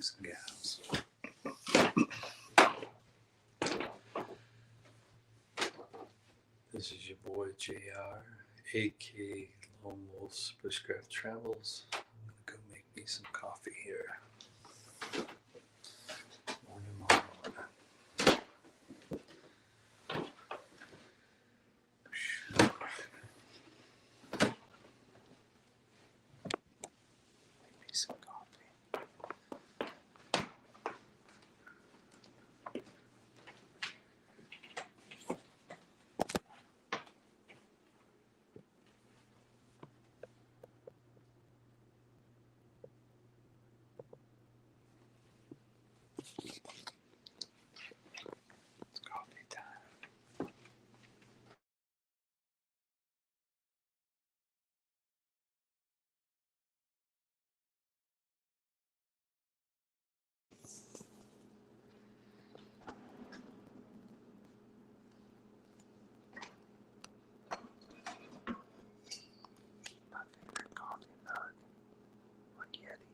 boys and gals. This is your boy JR, aka Lone Wolf's Bushcraft Travels. I'm gonna go make me some coffee here. Morning. Make me some coffee. It's coffee time. My favorite coffee mug, or Yeti.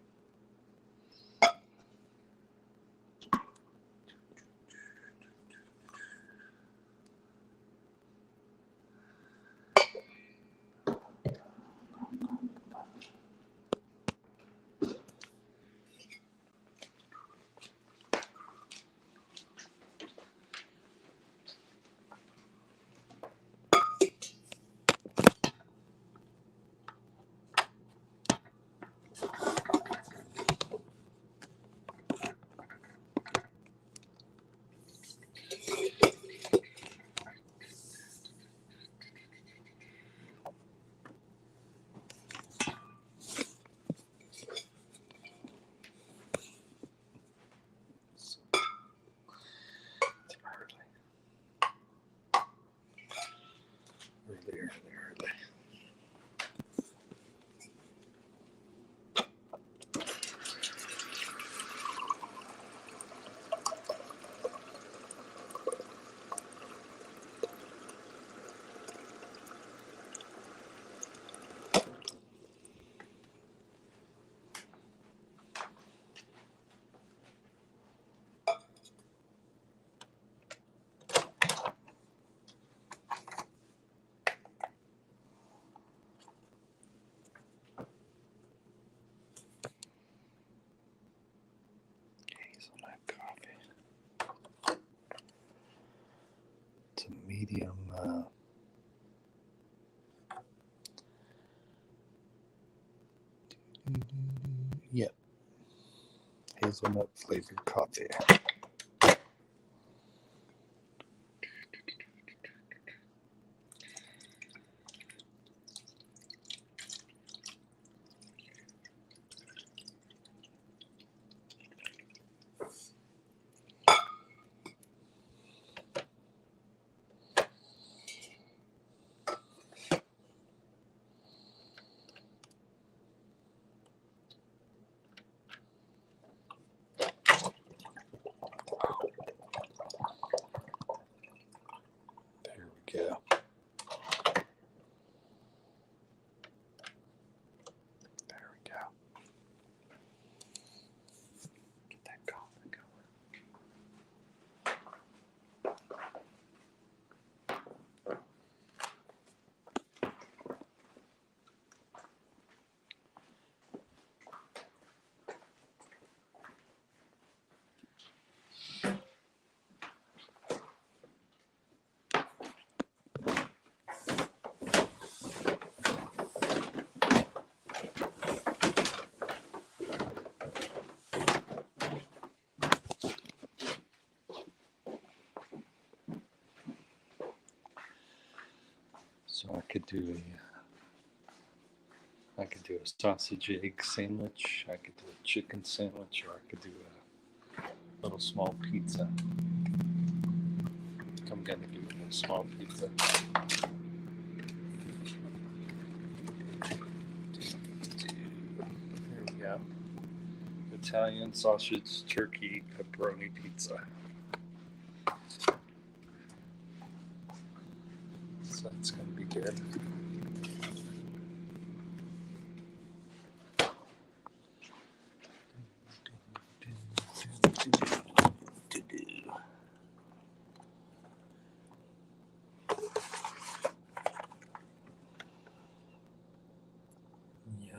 Early. Hazelnut coffee. It's a medium. Yep. Hazelnut flavored coffee. There we go. There we go. Get that coffee going. So I could do a sausage egg sandwich. I could do a chicken sandwich, or I could do a little small pizza. I'm gonna do a little small pizza. There we go. Italian sausage, turkey, pepperoni pizza. So that's gonna be good.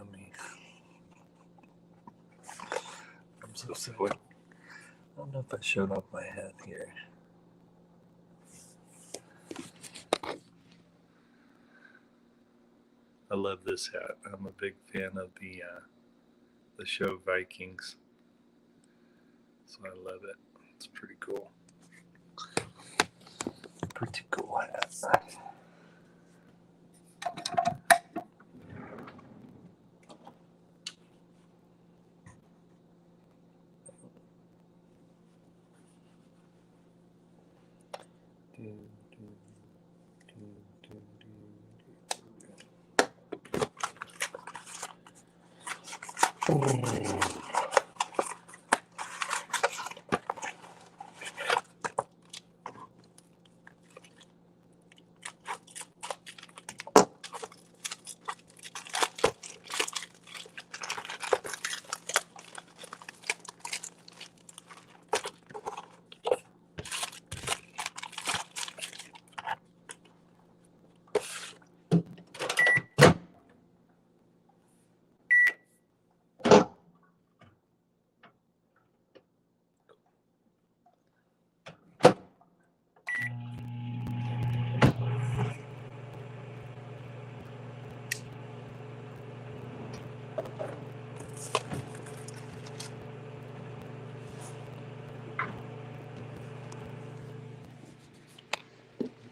yummy. I'm so sorry. I don't know if I showed off my hat here. I love this hat. I'm a big fan of the show Vikings, so I love it. It's pretty cool. Pretty cool hat.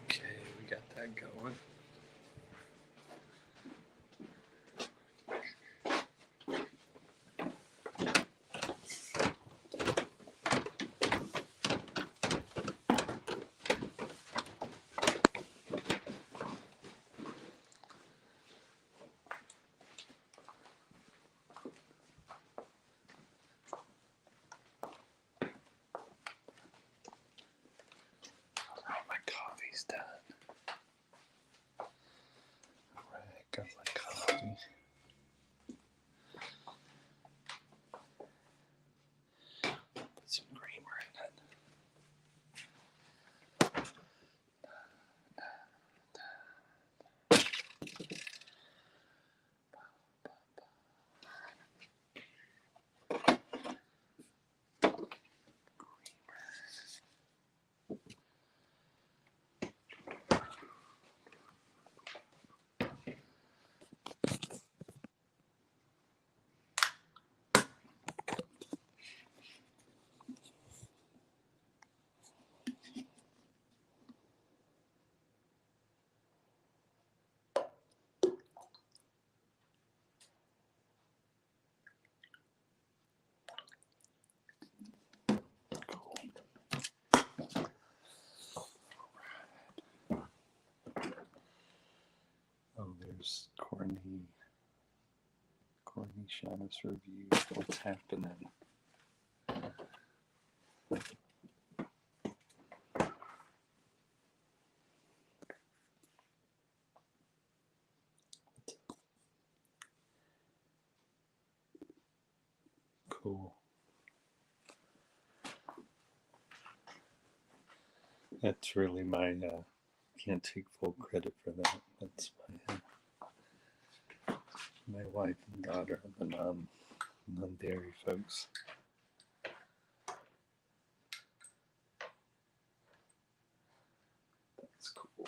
Okay, we got that going. My coffee's done. Alright, got my coffee. Put some creamer in it. Oh, there's Corny Shamus review. What's happening? Cool. That's really my, can't take full credit for that. That's my wife and daughter, the non-dairy folks. That's cool.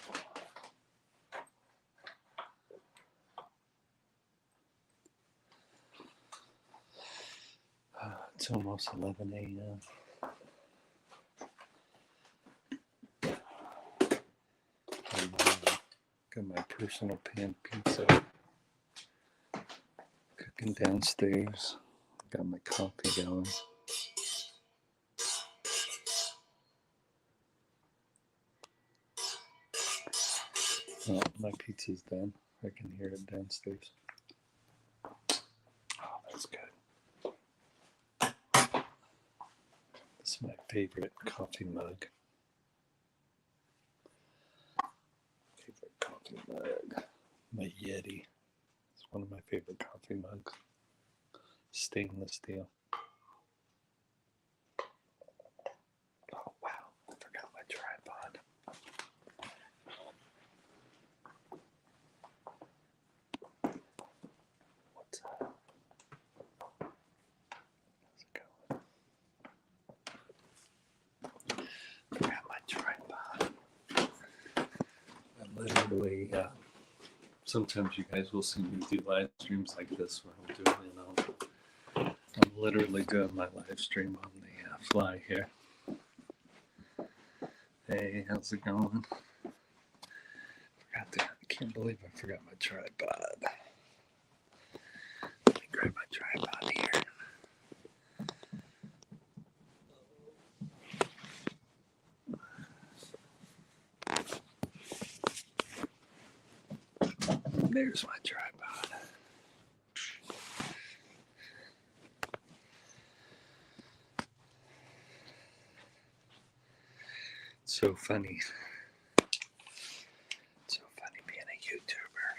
It's almost 11 a.m. Got my personal pan pizza cooking downstairs. Got my coffee going. Oh, my pizza's done. I can hear it downstairs. Oh, that's good. This is my favorite coffee mug. Favorite coffee mug. My Yeti. It's one of my favorite coffee mugs. Stainless steel. Oh, wow. I forgot my tripod. What's that? Sometimes you guys will see me do live streams like this where I'm doing, I'm literally doing my live stream on the fly here. Hey, how's it going? I can't believe I forgot my tripod. Let me grab my tripod here. There's my tripod. It's so funny. It's so funny being a YouTuber.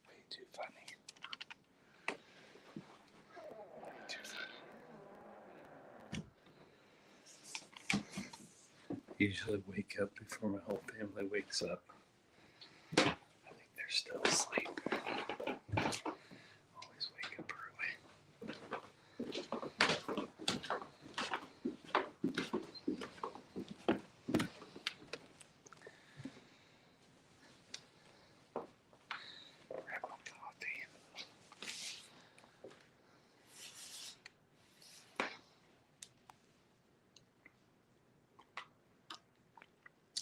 Way too funny. Way too funny. Usually wake up before my whole family wakes up. I think they're still asleep. Always wake up early. Grab my coffee.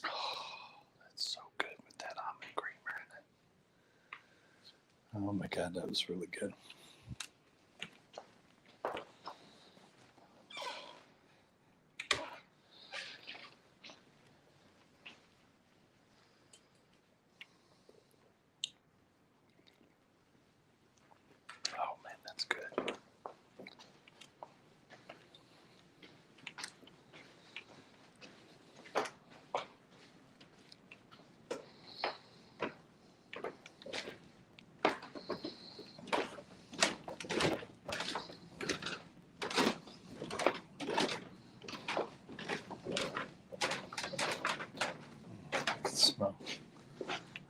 Oh, that's so good with that almond creamer in it. Oh my God, that was really good. Oh man, that's good.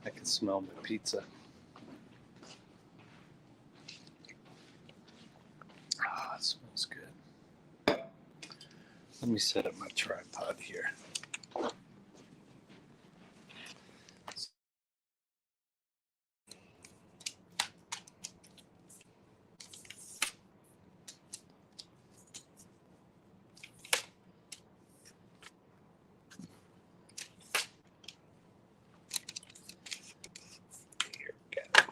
I can smell my pizza. Ah, it smells good. Let me set up my tripod here. Here, get it.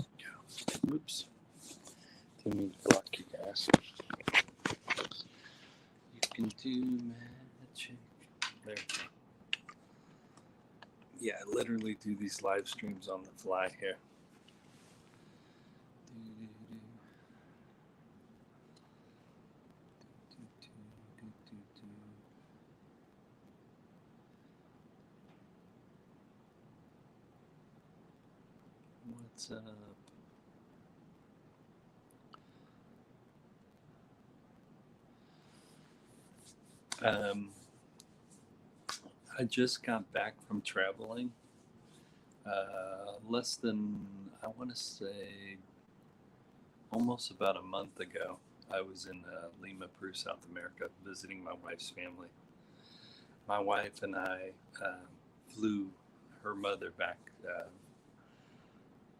There we go. Oops. Didn't mean to block you guys. You can do magic. There. Yeah, I literally do these live streams on the fly here. What's up? I just got back from traveling. Less than, I want to say, almost about a month ago. I was in Lima, Peru, South America, visiting my wife's family. My wife and I flew her mother back.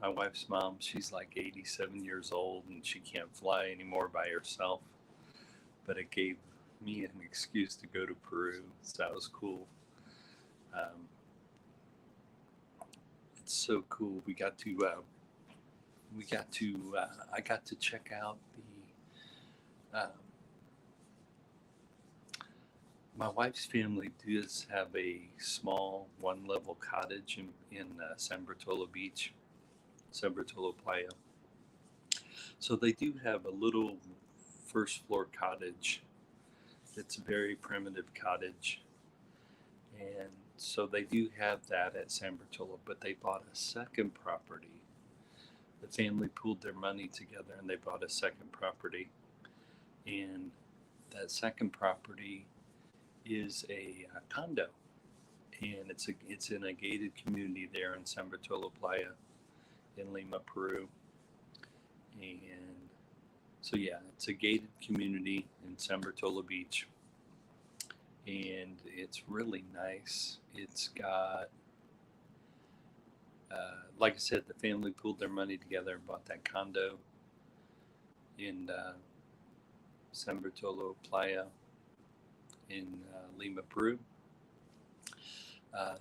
My wife's mom, she's like 87 years old and she can't fly anymore by herself. But it gave me an excuse to go to Peru, so that was cool. It's so cool. I got to check out my wife's family does have a small one-level cottage in San Bartolo Beach, San Bartolo Playa. So they do have a little first floor cottage. It's a very primitive cottage. And so they do have that at San Bartolo, but they bought a second property. The family pooled their money together and they bought a second property. And that second property is a condo. And it's in a gated community there in San Bartolo Playa in Lima, Peru. And so, yeah, it's a gated community in San Bartolo Beach. and it's really nice. It's got, like I said, the family pooled their money together and bought that condo in San Bartolo Playa in Lima, Peru.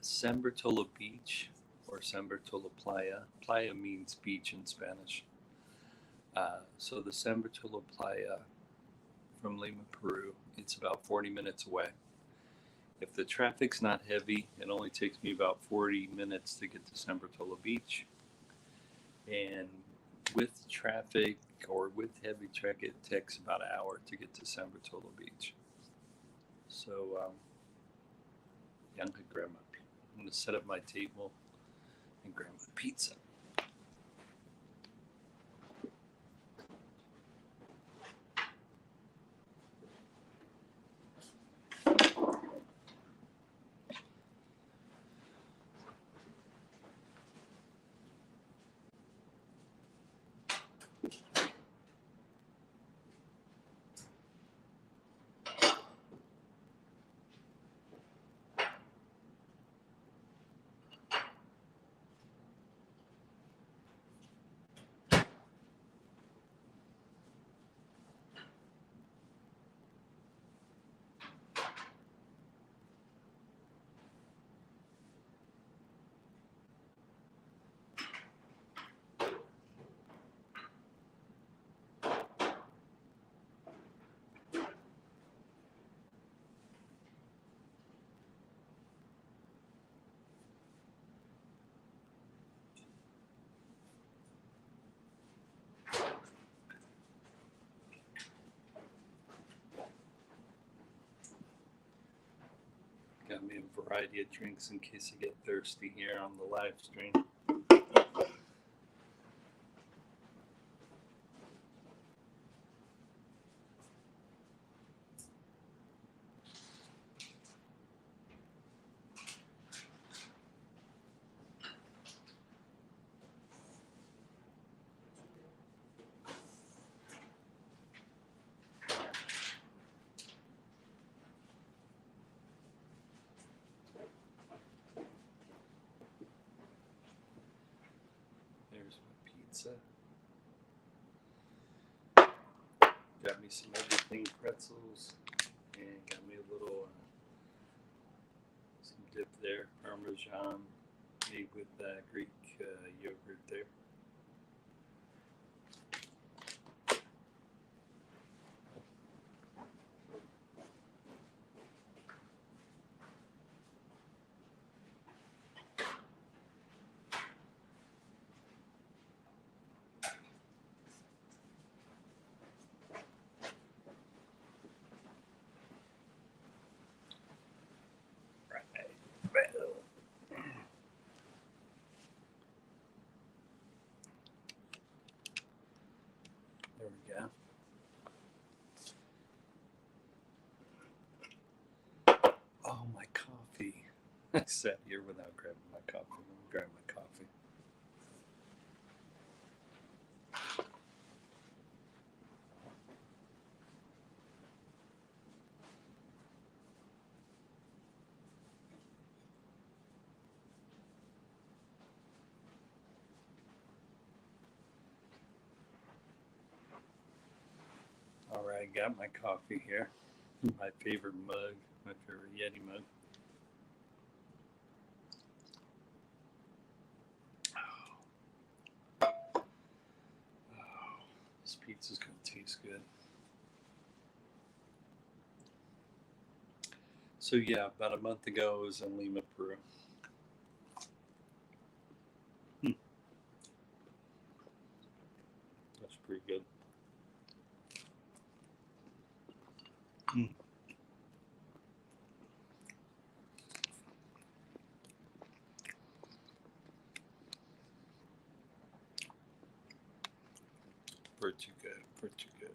San Bartolo Beach, or San Bartolo Playa. Playa means beach in Spanish. So the San Bartolo Playa from Lima, Peru, it's about 40 minutes away. If the traffic's not heavy, it only takes me about 40 minutes to get to San Bartolo Beach. And with traffic or with heavy traffic, it takes about an hour to get to San Bartolo Beach. So yeah, I'm going to set up my table and grab my pizza. Got me a variety of drinks in case I get thirsty here on the live stream. There's my pizza. Got me some everything pretzels and got me a little some dip there, Parmesan made with Greek yogurt there. There we go. Oh, my coffee. I sat here without grabbing my coffee. I'm going to grab my coffee. All right, got my coffee here. My favorite mug, my favorite Yeti mug. Oh, this pizza's going to taste good. So yeah, about a month ago, I was in Lima, Peru. That's pretty good. Pretty good, pretty good.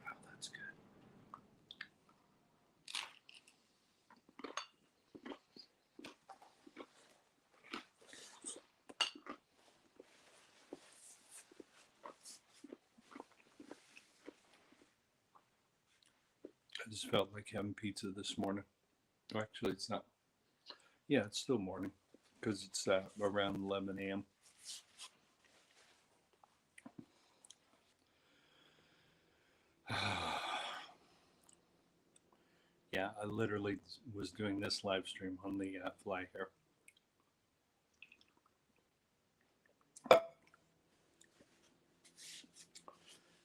Wow, that's good. I just felt like having pizza this morning. Oh, actually, it's not. Yeah, it's still morning because it's around 11 a.m. Yeah, I literally was doing this live stream on the fly here.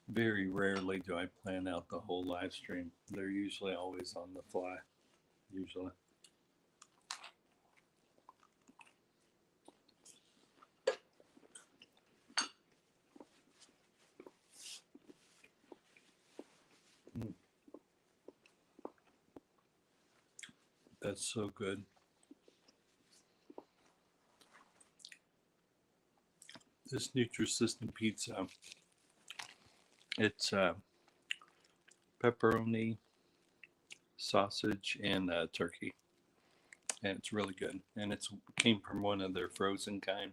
Very rarely do I plan out the whole live stream. They're usually always on the fly. Usually. Mm, that's so good. This Nutrisystem pizza, it's pepperoni, sausage, and turkey, and it's really good. And it's came from one of their frozen kind.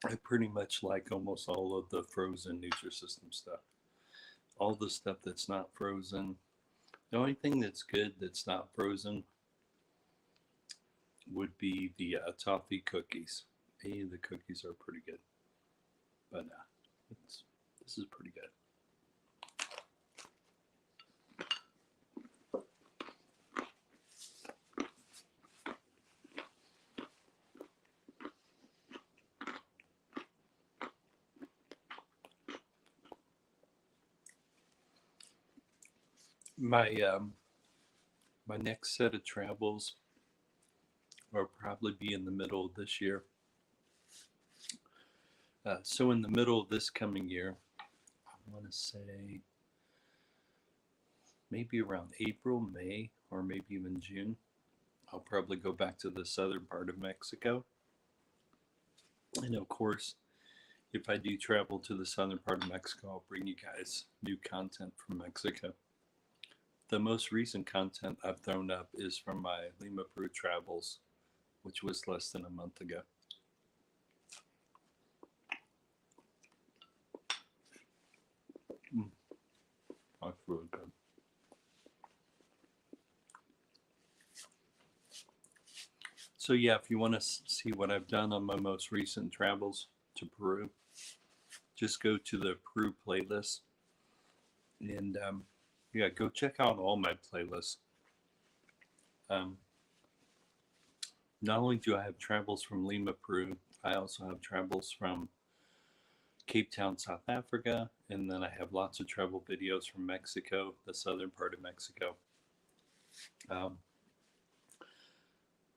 I pretty much like almost all of the frozen Nutrisystem stuff. All the stuff that's not frozen. The only thing that's good that's not frozen would be the toffee cookies. The cookies are pretty good, but this is pretty good. My next set of travels will probably be in the middle of this year. So in the middle of this coming year, I want to say maybe around April, May, or maybe even June, I'll probably go back to the southern part of Mexico. And of course, if I do travel to the southern part of Mexico, I'll bring you guys new content from Mexico. The most recent content I've thrown up is from my Lima, Peru travels, which was less than a month ago. That's really good. So yeah, if you want to see what I've done on my most recent travels to Peru, just go to the Peru playlist, and yeah, go check out all my playlists. Um, not only do I have travels from Lima, Peru, I also have travels from Cape Town, South Africa, and then I have lots of travel videos from Mexico, the southern part of Mexico. Um,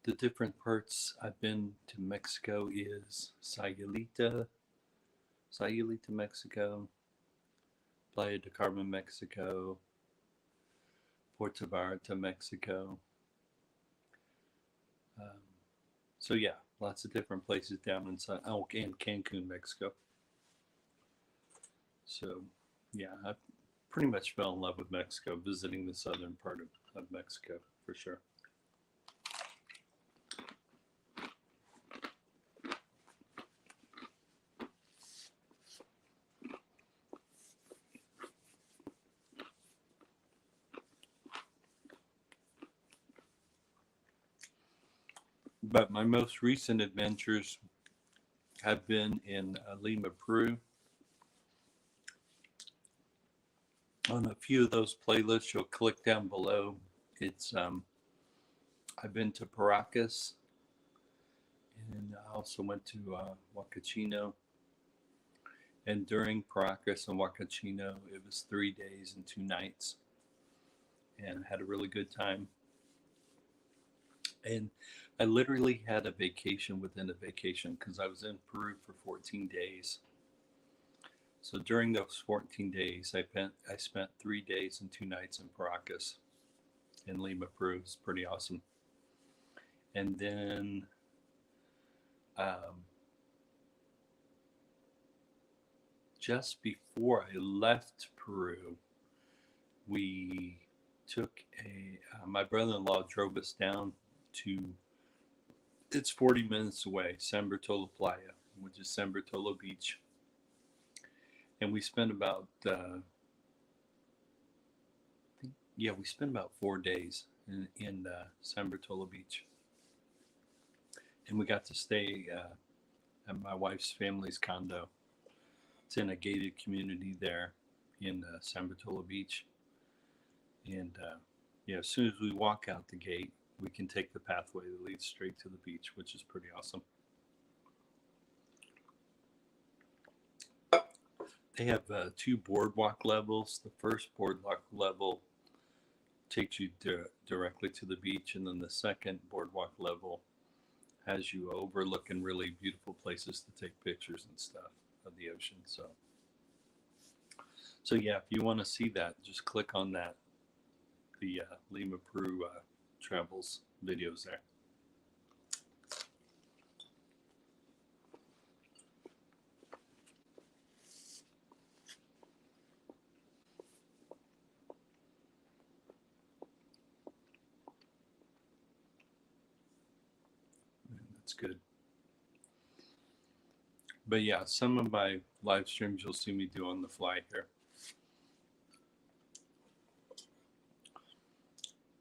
the different parts I've been to Mexico is Sayulita, Mexico, Playa de Carmen, Mexico, Puerto Vallarta, Mexico. Um, so yeah, lots of different places down inside. Oh, and Cancun, Mexico. So yeah, I pretty much fell in love with Mexico, visiting the southern part of Mexico for sure. But my most recent adventures have been in Lima, Peru. On a few of those playlists, you'll click down below. It's I've been to Paracas, and I also went to Huacachino. And during Paracas and Huacachino, it was 3 days and 2 nights, and I had a really good time. And I literally had a vacation within a vacation because I was in Peru for 14 days. So during those 14 days, I spent 3 days and 2 nights in Paracas in Lima, Peru. It's pretty awesome. And then just before I left Peru, we took my brother-in-law drove us down to, it's 40 minutes away, San Bartolo Playa, which is San Bartolo Beach. And we spent about Yeah, we spent about 4 days in San Bertolo Beach, and we got to stay at my wife's family's condo. It's in a gated community there in San Bertolo Beach, and yeah, as soon as we walk out the gate, we can take the pathway that leads straight to the beach, which is pretty awesome. They have two boardwalk levels. The first boardwalk level takes you directly to the beach, and then the second boardwalk level has you overlooking really beautiful places to take pictures and stuff of the ocean. So yeah, if you want to see that, just click on that, the Lima Peru travels videos there. That's good. But yeah, some of my live streams you'll see me do on the fly here.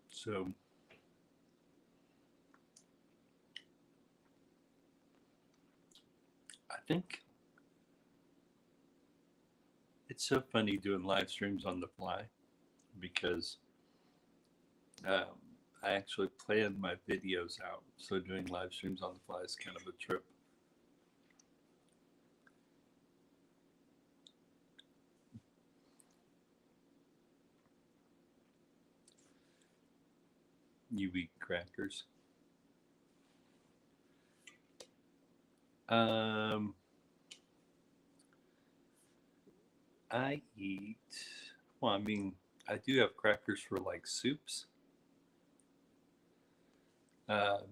So I think it's so funny doing live streams on the fly because um, I actually plan my videos out. So doing live streams on the fly is kind of a trip. You eat crackers. Um, I eat, well, I mean, I do have crackers for like soups. Um,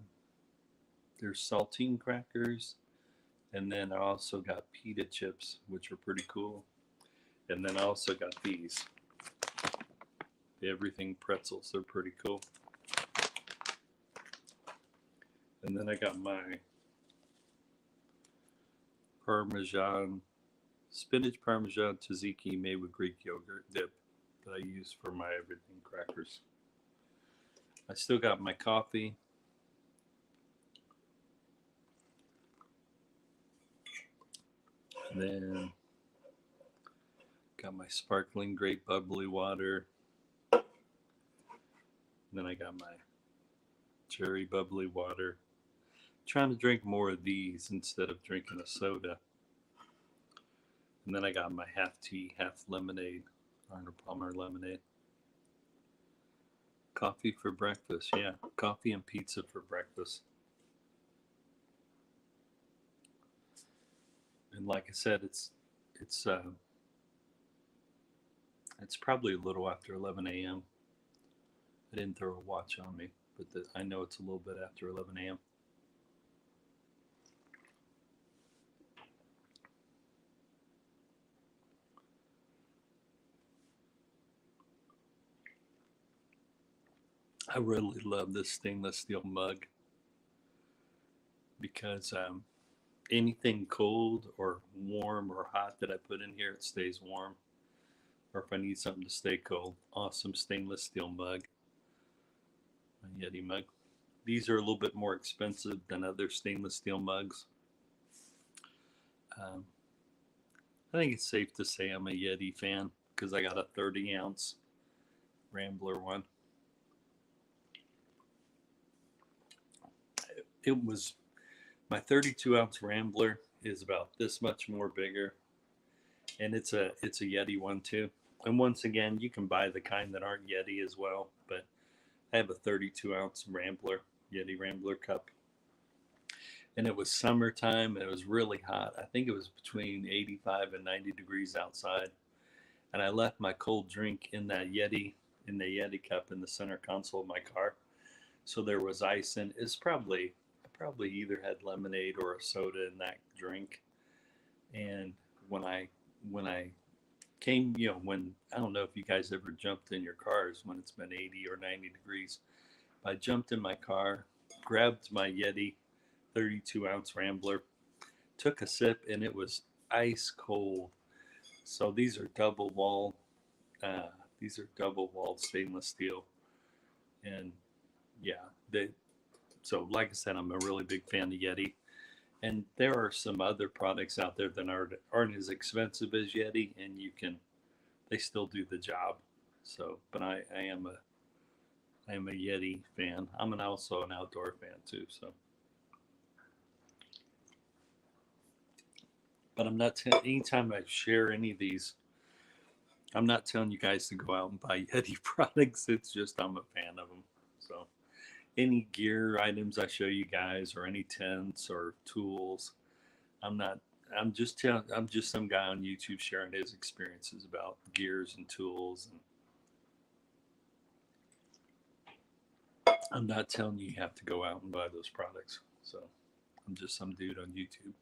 there's saltine crackers, and then I also got pita chips, which are pretty cool. And then I also got these, the everything pretzels. They're pretty cool. And then I got my Parmesan, spinach Parmesan tzatziki made with Greek yogurt dip that I use for my everything crackers. I still got my coffee. Then got my sparkling grape bubbly water. Then I got my cherry bubbly water. Trying to drink more of these instead of drinking a soda. And then I got my half tea, half lemonade, Arnold Palmer lemonade. Coffee for breakfast, yeah. Coffee and pizza for breakfast. And like I said, it's uh, it's probably a little after 11 a.m. I didn't throw a watch on me, but I know it's a little bit after 11 a.m. I really love this stainless steel mug because anything cold or warm or hot that I put in here, it stays warm. Or if I need something to stay cold, awesome stainless steel mug, a Yeti mug. These are a little bit more expensive than other stainless steel mugs. Um, I think it's safe to say I'm a Yeti fan because I got a 30-ounce Rambler one. It was my 32-ounce Rambler is about this much more bigger, and it's a Yeti one too. And once again, you can buy the kind that aren't Yeti as well, but I have a 32-ounce Rambler, Yeti Rambler cup. And it was summertime and it was really hot. I think it was between 85 and 90 degrees outside. And I left my cold drink in that Yeti, in the Yeti cup in the center console of my car. So there was ice and I probably either had lemonade or a soda in that drink. And when I came, when I don't know if you guys ever jumped in your cars when it's been 80 or 90 degrees. I jumped in my car, grabbed my Yeti 32-ounce Rambler, took a sip, and it was ice cold. So these are double wall. Uh, These are double walled stainless steel, and yeah, they. So like I said, I'm a really big fan of Yeti, and there are some other products out there that aren't as expensive as Yeti, and they still do the job. So, but I am a Yeti fan. Also an outdoor fan too. So, but anytime I share any of these, I'm not telling you guys to go out and buy Yeti products. It's just I'm a fan of them. So, any gear items I show you guys, or any tents or tools, I'm not. I'm just some guy on YouTube sharing his experiences about gears and tools, and I'm not telling you have to go out and buy those products. So I'm just some dude on YouTube.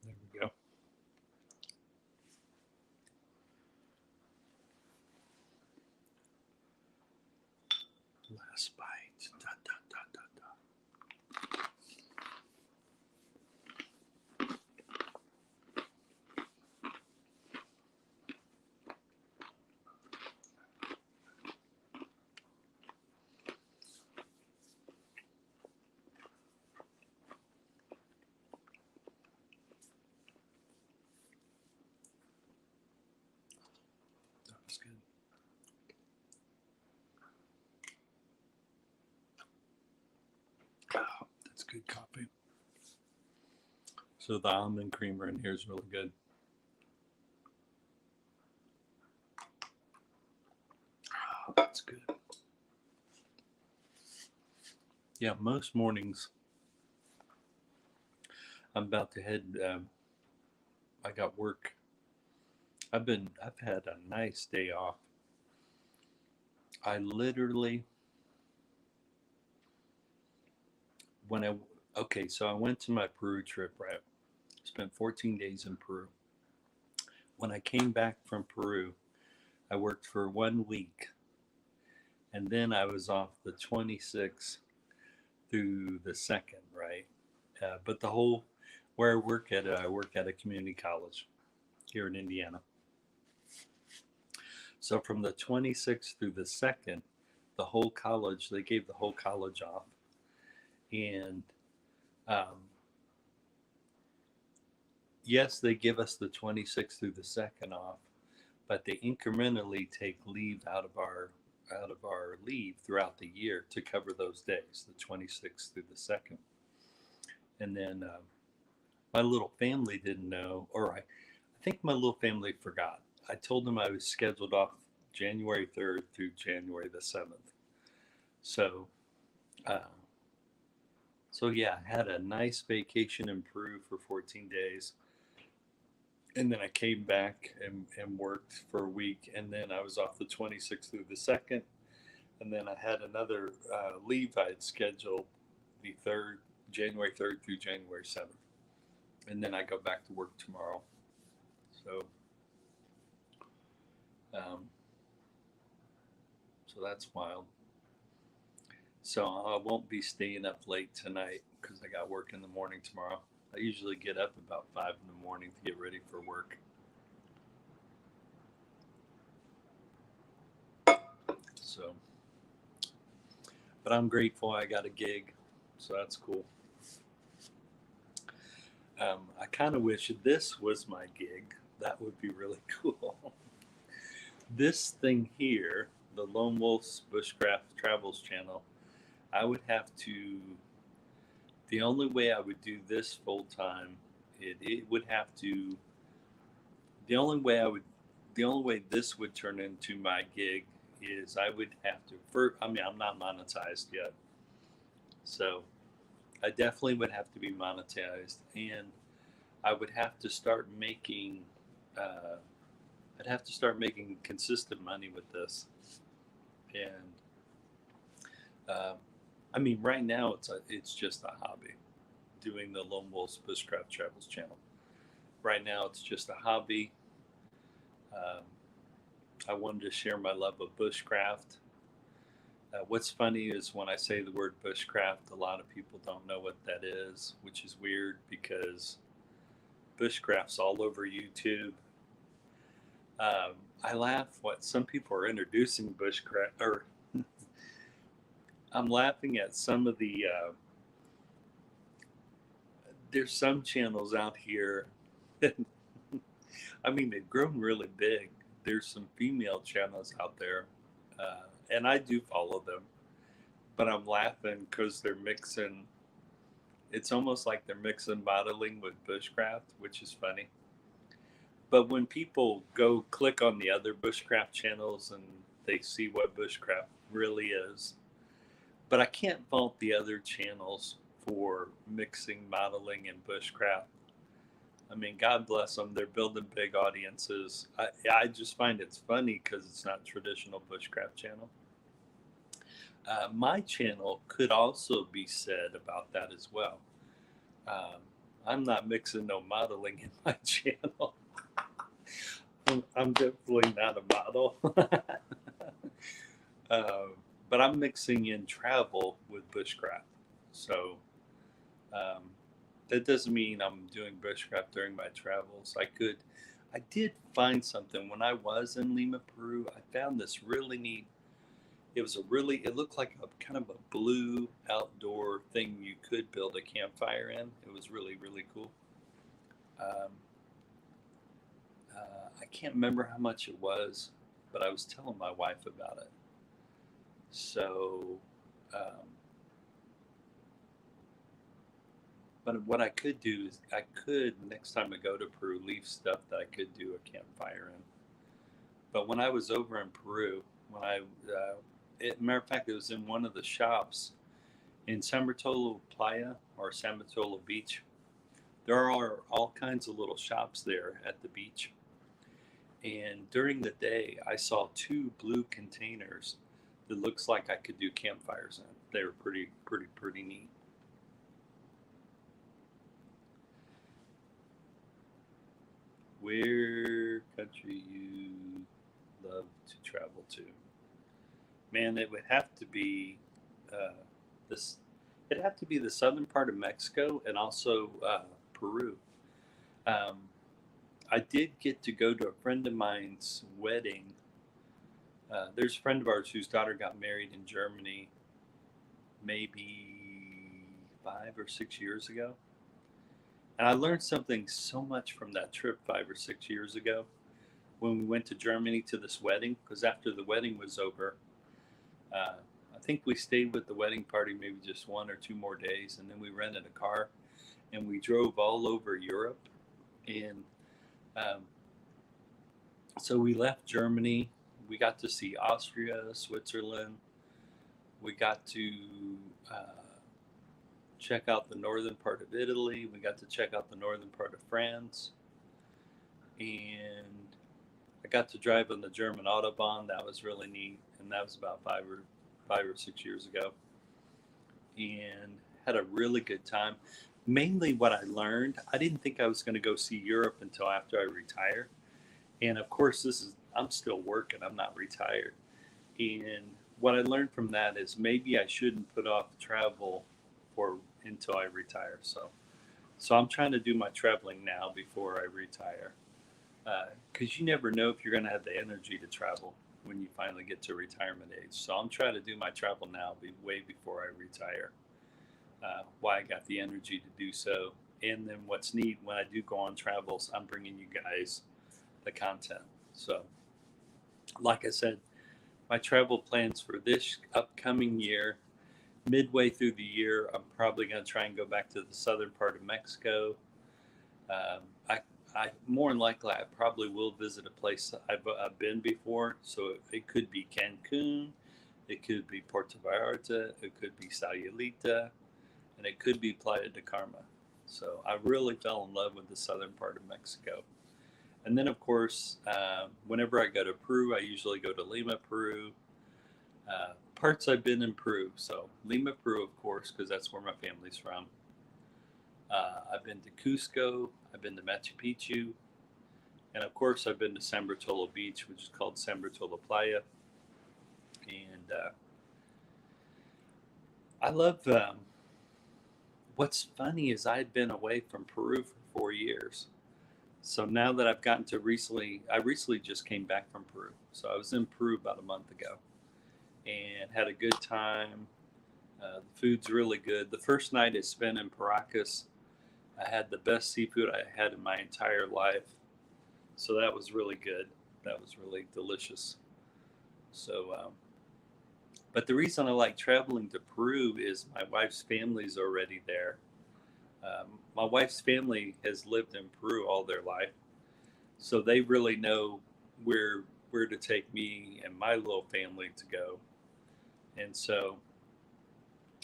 There we go. Last bite. Da, da, da, da, da. That was good. Oh, that's good coffee. So the almond creamer in here is really good. Oh, that's good. Yeah, most mornings I'm about to head. I got work. I've had a nice day off. I literally when I okay, so I went to my Peru trip, right? Spent 14 days in Peru. When I came back from Peru, I worked for 1 week, and then I was off the 26th through the 2nd, right? But the whole where I work at a community college here in Indiana. So from the 26th through the 2nd, they gave the whole college off, and um, yes, they give us the 26th through the 2nd off, but they incrementally take leave out of our leave throughout the year to cover those days, the 26th through the 2nd. And then my little family didn't know, I think my little family forgot. I told them I was scheduled off January 3rd through January the 7th. So, uh, so yeah, I had a nice vacation in Peru for 14 days. And then I came back and worked for a week. And then I was off the 26th through the 2nd. And then I had another leave I had scheduled the 3rd, January 3rd through January 7th. And then I go back to work tomorrow. So, um, so that's wild. So I won't be staying up late tonight because I got work in the morning tomorrow. I usually get up about 5 in the morning to get ready for work. So, but I'm grateful I got a gig, so that's cool. I kind of wish this was my gig. That would be really cool. This thing here, the Lone Wolf's Bushcraft Travels channel, I would have to. The only way I would do this full time, it would have to. The only way I would, the only way this would turn into my gig is I would have to. I mean, I'm not monetized yet, so I definitely would have to be monetized, and I would have to start making. I'd have to start making consistent money with this. And uh, I mean, right now it's just a hobby, doing the Lone Wolf's Bushcraft Travels channel. Right now it's just a hobby. Um, I wanted to share my love of bushcraft. What's funny is when I say the word bushcraft, a lot of people don't know what that is, which is weird because bushcraft's all over YouTube. Um, I laugh what some people are introducing bushcraft, or I'm laughing at some of the. There's some channels out here. I mean, they've grown really big. There's some female channels out there, and I do follow them. But I'm laughing because they're mixing. It's almost like they're mixing modeling with bushcraft, which is funny. But when people go click on the other bushcraft channels and they see what bushcraft really is, but I can't fault the other channels for mixing modeling and bushcraft. I mean, God bless them. They're building big audiences. I just find it's funny because it's not traditional bushcraft channel. My channel could also be said about that as well. I'm not mixing no modeling in my channel. I'm definitely not a model. But I'm mixing in travel with bushcraft. So um, that doesn't mean I'm doing bushcraft during my travels. I did find something when I was in Lima, Peru. I found this really neat. It looked like a kind of a blue outdoor thing you could build a campfire in. It was really, really cool. Um, I can't remember how much it was, but I was telling my wife about it. So, um, but what I could do is I could next time I go to Peru leave stuff that I could do a campfire in. But when I was over in Peru, matter of fact, it was in one of the shops in San Bartolo Playa or San Bartolo Beach. There are all kinds of little shops there at the beach. And during the day, I saw two blue containers that looks like I could do campfires in. They were pretty neat. Where country you love to travel to? Man, it would have to be uh, this. It'd have to be the southern part of Mexico and also Peru. Um, I did get to go to a friend of mine's wedding. There's a friend of ours whose daughter got married in Germany maybe 5 or 6 years ago. And I learned something so much from that trip 5 or 6 years ago when we went to Germany to this wedding. Because after the wedding was over, I think we stayed with the wedding party maybe just 1 or 2 more days. And then we rented a car and we drove all over Europe. And um, so we left Germany. We got to see Austria, Switzerland. We got to check out the northern part of Italy. We got to check out the northern part of France. And I got to drive on the German Autobahn. That was really neat. And that was about 5 or 6 years ago. And had a really good time. Mainly what I learned, I didn't think I was going to go see Europe until after I retire. And of course, I'm still working. I'm not retired. And what I learned from that is maybe I shouldn't put off travel for until I retire. So I'm trying to do my traveling now before I retire, because you never know if you're going to have the energy to travel when you finally get to retirement age. So I'm trying to do my travel now, way before I retire. Why I got the energy to do so, and then what's neat when I do go on travels, I'm bringing you guys the content. So, like I said, my travel plans for this upcoming year, midway through the year, I'm probably going to try and go back to the southern part of Mexico. Um, I more than likely I probably will visit a place I've been before. So it could be Cancun, it could be Puerto Vallarta, it could be Sayulita, and it could be Playa de Carmen. So I really fell in love with the southern part of Mexico. And then, of course, whenever I go to Peru, I usually go to Lima, Peru. Parts I've been in Peru. So Lima, Peru, of course, because that's where my family's from. I've been to Cusco. I've been to Machu Picchu. And of course, I've been to San Bartolo Beach, which is called San Bartolo Playa. And I love what's funny is I'd been away from Peru for 4 years. So now that I've gotten to I recently just came back from Peru. So I was in Peru about a month ago and had a good time. The food's really good. The first night I spent in Paracas, I had the best seafood I had in my entire life. So that was really good. That was really delicious. So, but the reason I like traveling to Peru is my wife's family's already there. My wife's family has lived in Peru all their life, so they really know where to take me and my little family to go. And so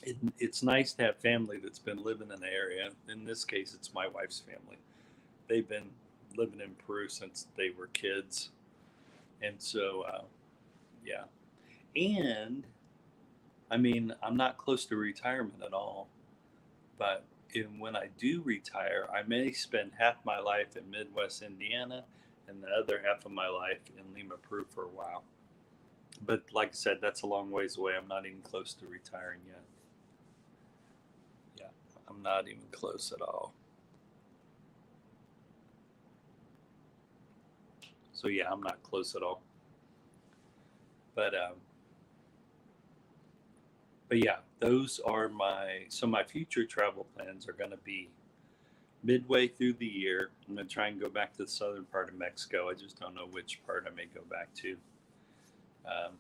it's nice to have family that's been living in the area. In this case, it's my wife's family. They've been living in Peru since they were kids, and so yeah. And I mean, I'm not close to retirement at all, but when I do retire, I may spend half my life in Midwest Indiana and the other half of my life in Lima, Peru for a while. But like I said, that's a long ways away. I'm not even close to retiring yet. Yeah, I'm not even close at all. So yeah, I'm not close at all. But but yeah, those are my future travel plans are going to be midway through the year. I'm going to try and go back to the southern part of Mexico. I just don't know which part I may go back to. Um,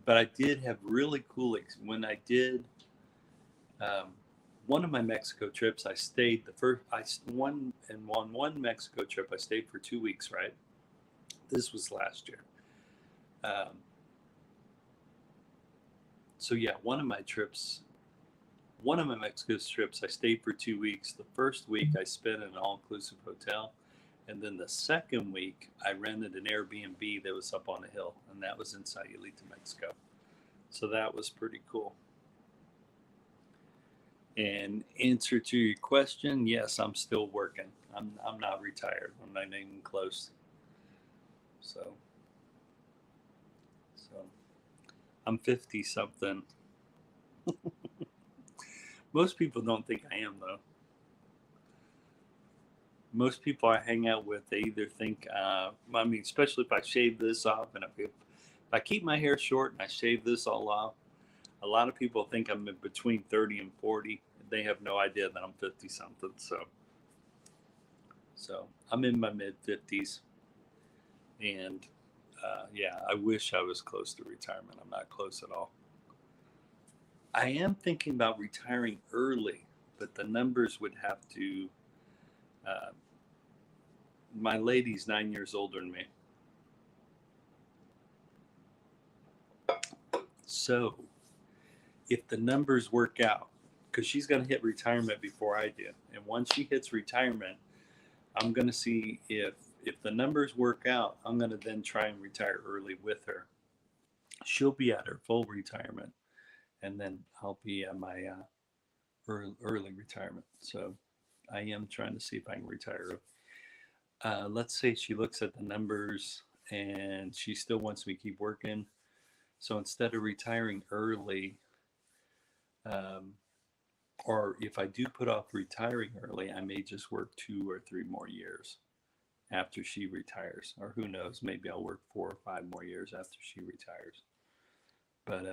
but I did have really cool when I did um, one of my Mexico trips. I stayed the first I one and on one Mexico trip. I stayed for 2 weeks. Right, this was last year. Um, so yeah, one of my Mexico trips, I stayed for 2 weeks. The first week I spent in an all-inclusive hotel, and then the second week I rented an Airbnb that was up on a hill, and that was in Sayulita, Mexico. So that was pretty cool. And answer to your question, yes, I'm still working. I'm not retired. I'm not even close. So so I'm 50 something. Most people don't think I am though. Most people I hang out with, they either think, I mean, especially if I shave this off, and if I keep my hair short and I shave this all off, a lot of people think I'm in between 30 and 40. They have no idea that I'm 50 something. So I'm in my mid 50s, and yeah, I wish I was close to retirement. I'm not close at all. I am thinking about retiring early, but the numbers would have to. Uh, my lady's 9 years older than me, so if the numbers work out, because she's going to hit retirement before I do, and once she hits retirement, I'm going to see if the numbers work out. I'm going to then try and retire early with her. She'll be at her full retirement, and then I'll be at my early retirement. So I am trying to see if I can retire. Let's say she looks at the numbers and she still wants me to keep working. So instead of retiring early, um, or if I do put off retiring early, I may just work 2 or 3 more years after she retires, or who knows, maybe I'll work 4 or 5 more years after she retires. But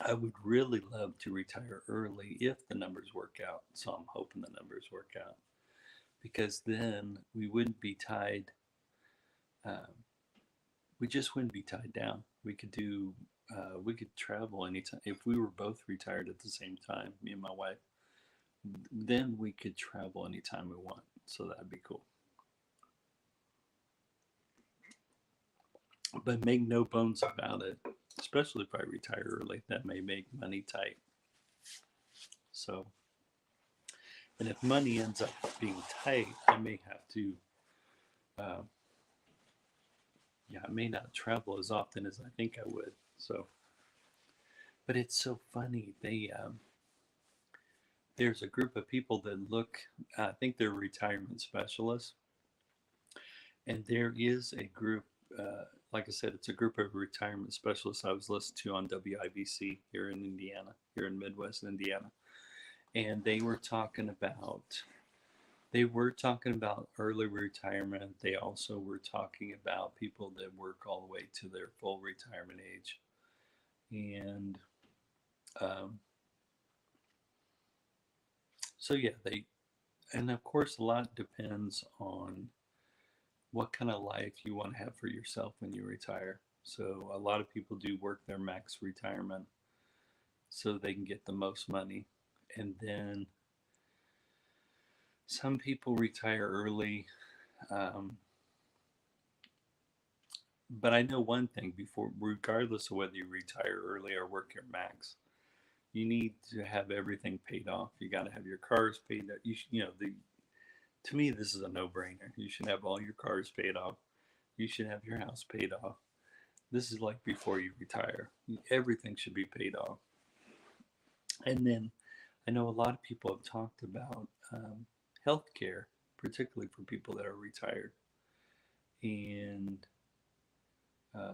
I would really love to retire early if the numbers work out. So I'm hoping the numbers work out because then we wouldn't be tied. Um, we just wouldn't be tied down. We could travel anytime if we were both retired at the same time, me and my wife. Then we could travel anytime we want. So that'd be cool. But make no bones about it, especially if I retire early, that may make money tight. So, and if money ends up being tight, I may have to uh, yeah, I may not travel as often as I think I would. So, but it's so funny. There's a group of people that look. I think they're retirement specialists, and there is a group. Like I said, it's a group of retirement specialists I was listening to on WIBC here in Indiana, here in Midwest Indiana, and they were talking about early retirement. They also were talking about people that work all the way to their full retirement age. And um, so, yeah, and of course, a lot depends on what kind of life you want to have for yourself when you retire. So, a lot of people do work their max retirement so they can get the most money. And then some people retire early. Um, but I know one thing before, regardless of whether you retire early or work your max, you need to have everything paid off. You got to have your cars paid off. To me, this is a no-brainer. You should have all your cars paid off. You should have your house paid off. This is like before you retire. Everything should be paid off. And then I know a lot of people have talked about health care, particularly for people that are retired. And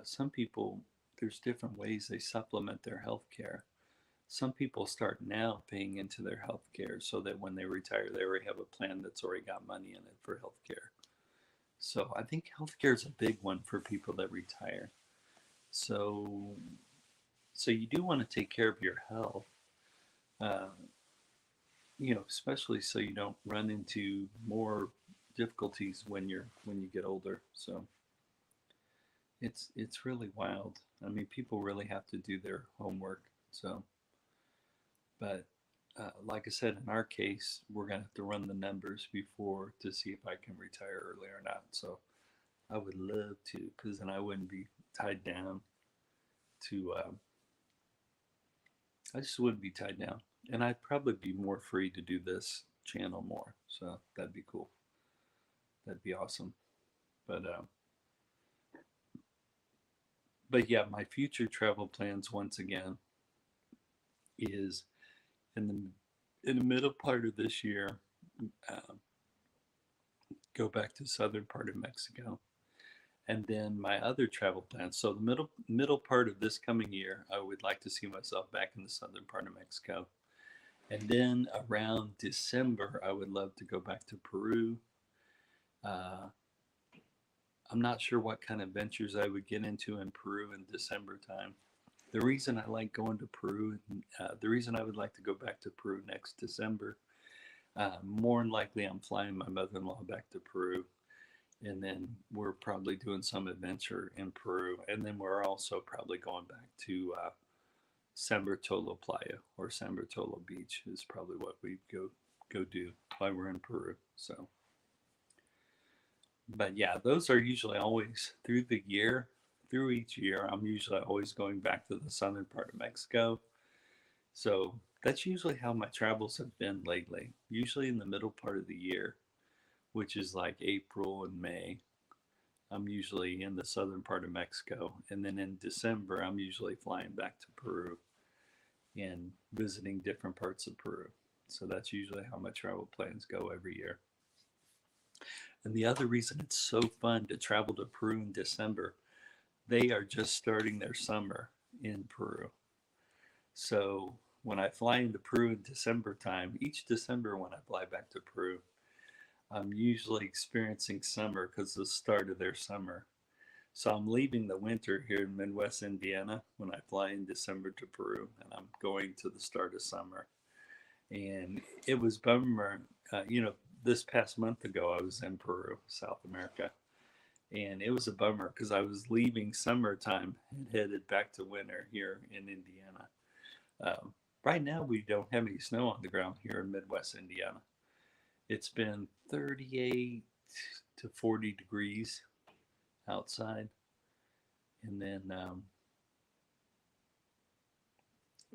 some people, there's different ways they supplement their health care. Some people start now paying into their health care so that when they retire, they already have a plan that's already got money in it for health care. So I think healthcare is a big one for people that retire. So, so you do want to take care of your health, uh, especially so you don't run into more difficulties when you get older. So it's really wild. I mean, people really have to do their homework. So, but like I said, in our case, we're gonna have to run the numbers before to see if I can retire early or not. So I would love to, because then I wouldn't be tied down to. I just wouldn't be tied down, and I'd probably be more free to do this channel more. So that'd be cool. That'd be awesome. But but yeah, my future travel plans once again is in the middle part of this year, uh, go back to southern part of Mexico, and then my other travel plans. So the middle part of this coming year, I would like to see myself back in the southern part of Mexico, and then around December, I would love to go back to Peru. Uh, I'm not sure what kind of ventures I would get into in Peru in December time. The reason I like going to Peru, the reason I would like to go back to Peru next December, more than likely I'm flying my mother-in-law back to Peru, and then we're probably doing some adventure in Peru, and then we're also probably going back to San Bartolo Playa or San Bartolo Beach is probably what we go do while we're in Peru. So, but yeah, those are usually always through the year. Through each year, I'm usually always going back to the southern part of Mexico. So that's usually how my travels have been lately. Usually in the middle part of the year, which is like April and May, I'm usually in the southern part of Mexico. And then in December, I'm usually flying back to Peru and visiting different parts of Peru. So that's usually how my travel plans go every year. And the other reason it's so fun to travel to Peru in December, they are just starting their summer in Peru. So when I fly into Peru in December time, each December when I fly back to Peru, I'm usually experiencing summer because the start of their summer. So I'm leaving the winter here in Midwest Indiana when I fly in December to Peru, and I'm going to the start of summer. And it was bummer, this past month ago I was in Peru, South America, and it was a bummer because I was leaving summertime and headed back to winter here in Indiana. Right now we don't have any snow on the ground here in Midwest Indiana. It's been 38 to 40 degrees outside, and then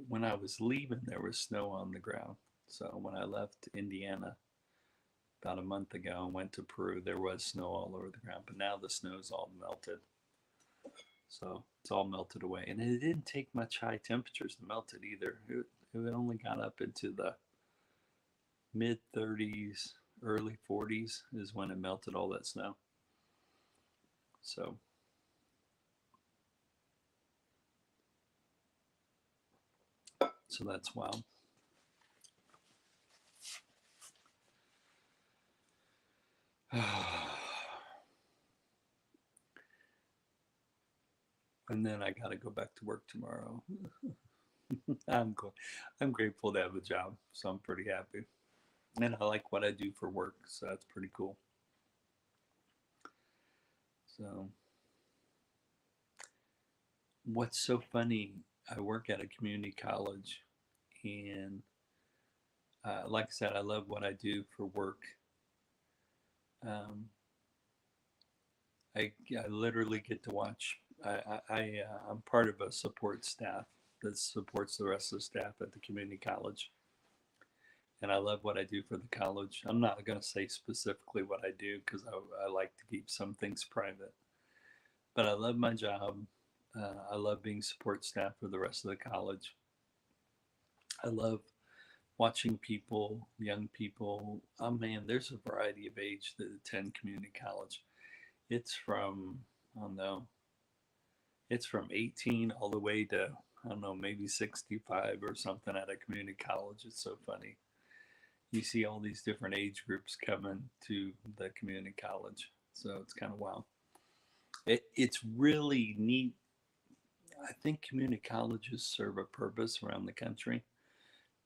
when I was leaving, there was snow on the ground. So when I left Indiana about a month ago and went to Peru, there was snow all over the ground, but now the snow's all melted. So it's all melted away. And it didn't take much high temperatures to melt it either. It only got up into the mid 30s, early 40s is when it melted all that snow. So, so that's wild. And then I got to go back to work tomorrow. I'm I'm grateful to have a job, so I'm pretty happy. And I like what I do for work, so that's pretty cool. So, what's so funny? I work at a community college, and like I said, I love what I do for work. Um, I literally get to watch. I'm part of a support staff that supports the rest of the staff at the community college, and I love what I do for the college. I'm not going to say specifically what I do because I like to keep some things private, but I love my job. I love being support staff for the rest of the college. I love watching people, young people. Oh man, there's a variety of age that attend community college. It's from, I don't know, it's from 18 all the way to, I don't know, maybe 65 or something at a community college. It's so funny. You see all these different age groups coming to the community college. So it's kind of wild. It's really neat. I think community colleges serve a purpose around the country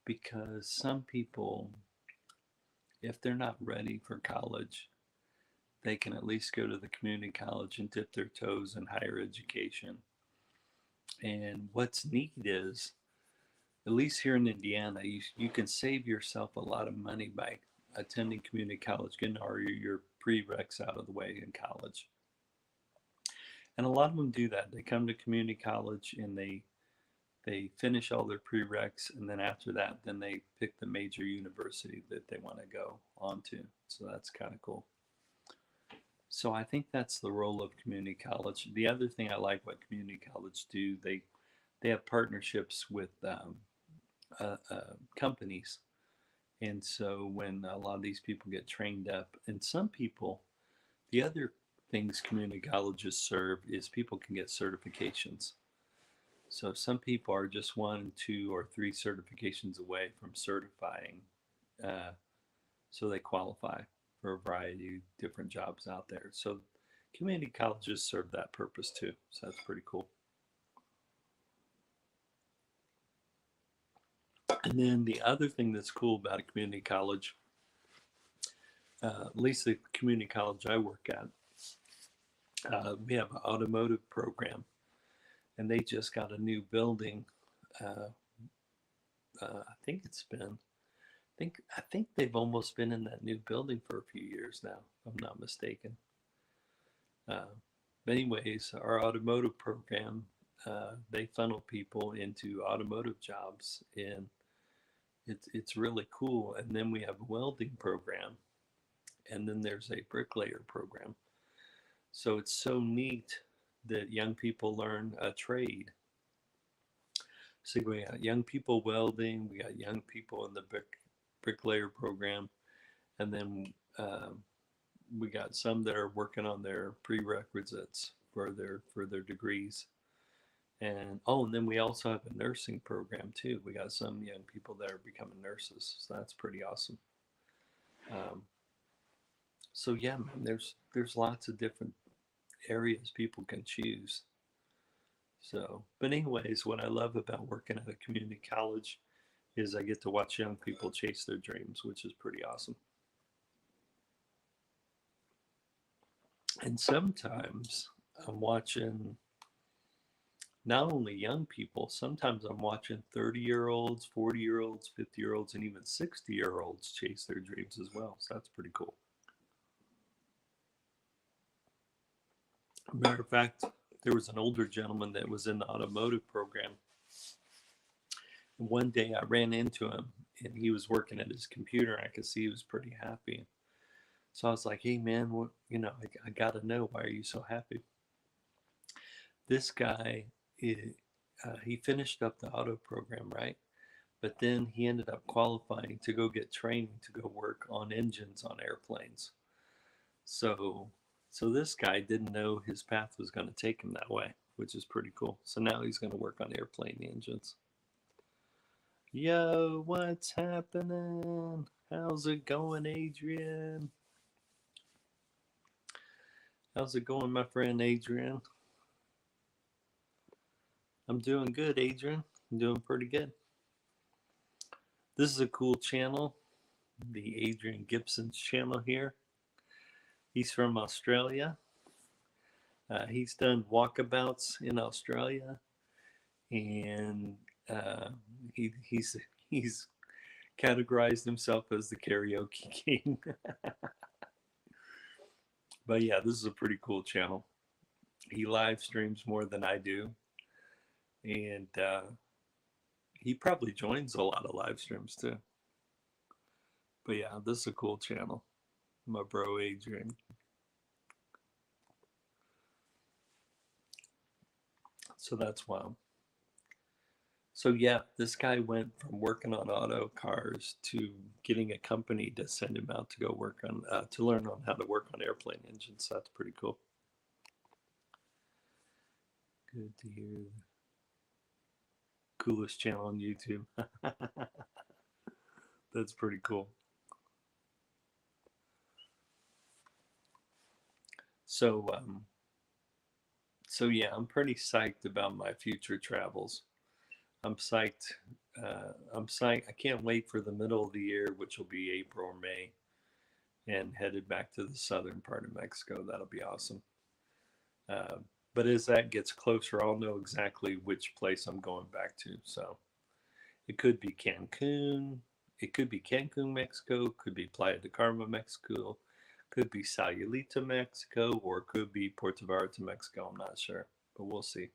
because some people, if they're not ready for college, they can at least go to the community college and dip their toes in higher education. And what's neat is, at least here in Indiana, you can save yourself a lot of money by attending community college, getting all your prereqs out of the way in college. And a lot of them do that. They come to community college and they finish all their prereqs, and then after that, then they pick the major university that they want to go on to. So that's kind of cool. So I think that's the role of community college. The other thing I like what community college do, they have partnerships with companies, and so when a lot of these people get trained up, and some people, the other things community colleges serve is people can get certifications. So some people are just one, two, or three certifications away from certifying, uh, so they qualify for a variety of different jobs out there. So community colleges serve that purpose too. So that's pretty cool. And then the other thing that's cool about a community college, at least the community college I work at, we have an automotive program, and they just got a new building. Uh, I think it's been, I think they've almost been in that new building for a few years now, if I'm not mistaken. Uh, but anyways, our automotive program, they funnel people into automotive jobs, and it's really cool. And then we have a welding program, and then there's a bricklayer program. So it's so neat that young people learn a trade. So we got young people welding, we got young people in the bricklayer program, and then we got some that are working on their prerequisites for their degrees. And oh, and then we also have a nursing program too. We got some young people that are becoming nurses, so that's pretty awesome. Um, so yeah, man, there's lots of different areas people can choose. So, but anyways, what I love about working at a community college is I get to watch young people chase their dreams, which is pretty awesome. And sometimes I'm watching not only young people, sometimes I'm watching 30-year-olds, 40-year-olds, 50-year-olds, and even 60-year-olds chase their dreams as well. So that's pretty cool. Matter of fact, there was an older gentleman that was in the automotive program. And one day I ran into him and he was working at his computer, and I could see he was pretty happy. So I was like, hey man, what, I got to know, why are you so happy? This guy, he finished up the auto program, right? But then he ended up qualifying to go get training to go work on engines on airplanes. So, so this guy didn't know his path was going to take him that way, which is pretty cool. So now he's going to work on airplane engines. Yo, what's happening? How's it going, Adrian? How's it going, my friend Adrian? I'm doing good, Adrian. I'm doing pretty good. This is a cool channel, the Adrian Gibson's channel here. He's from Australia. He's done walkabouts in Australia, and uh, he's categorized himself as the karaoke king. But yeah, this is a pretty cool channel. He live streams more than I do, and he probably joins a lot of live streams too. But yeah, this is a cool channel. My bro Adrian. So that's wild. So yeah, this guy went from working on auto cars to getting a company to send him out to go work on to learn on how to work on airplane engines. So that's pretty cool. Good to hear. Coolest channel on YouTube. That's pretty cool. So so yeah, I'm pretty psyched about my future travels. I'm psyched. I'm psyched. I can't wait for the middle of the year, which will be April or May, and headed back to the southern part of Mexico. That'll be awesome. Uh, but as that gets closer, I'll know exactly which place I'm going back to. So it could be Cancun. It could be Cancun, Mexico. Could be Playa de Carmen, Mexico. Could be Sayulita, Mexico, or it could be Puerto Vallarta, Mexico. I'm not sure, but we'll see.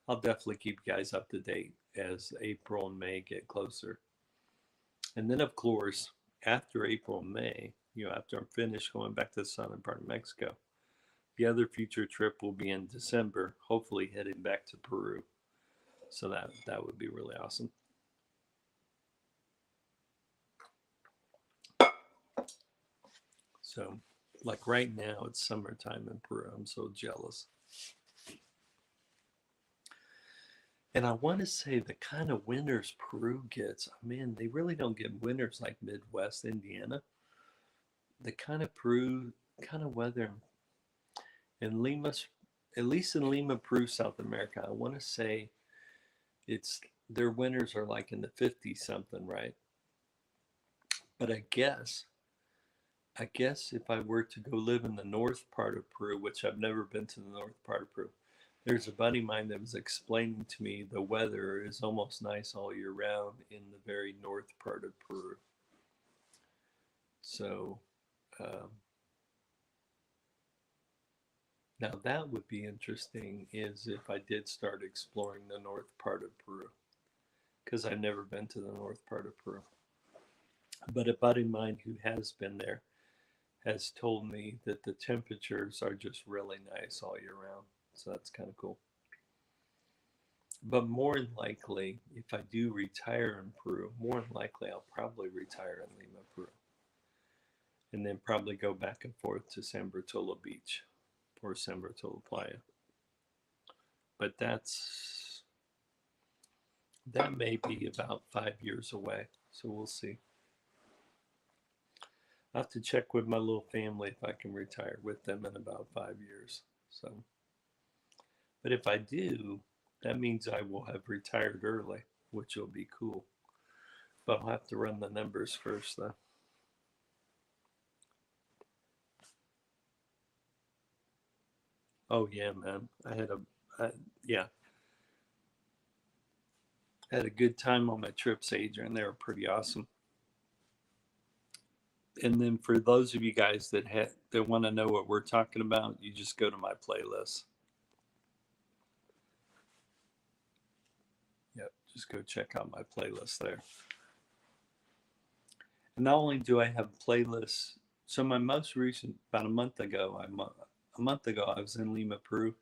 I'll definitely keep you guys up to date as April and May get closer. And then, of course, after April and May, after I'm finished going back to the southern part of Mexico, the other future trip will be in December, hopefully heading back to Peru. So that would be really awesome. So, like right now, it's summertime in Peru. I'm so jealous. And I want to say the kind of winters Peru gets, man, they really don't get winters like Midwest Indiana. The kind of Peru kind of weather in Lima, at least in Lima, Peru, South America, I want to say it's their winters are like in the 50s something, right? But I guess if I were to go live in the north part of Peru, which I've never been to the north part of Peru, there's a buddy of mine that was explaining to me the weather is almost nice all year round in the very north part of Peru. So um, now that would be interesting is if I did start exploring the north part of Peru, because I've never been to the north part of Peru. But a buddy of mine who has been there has told me that the temperatures are just really nice all year round. So that's kind of cool. But more than likely, if I do retire in Peru, more than likely I'll probably retire in Lima, Peru. And then probably go back and forth to San Bertolo Beach or San Bertolo Playa. But that may be about 5 years away. So we'll see. I have to check with my little family if I can retire with them in about 5 years. So, but if I do, that means I will have retired early, which will be cool. But I'll have to run the numbers first, though. Oh yeah, man. Yeah, I had a good time on my trips, Adrian. They were pretty awesome. And then for those of you guys that want to know what we're talking about, you just go to my playlist. Yep, just go check out my playlist there. And not only do I have playlists, so my most recent, about a month ago, I was in Lima, Peru.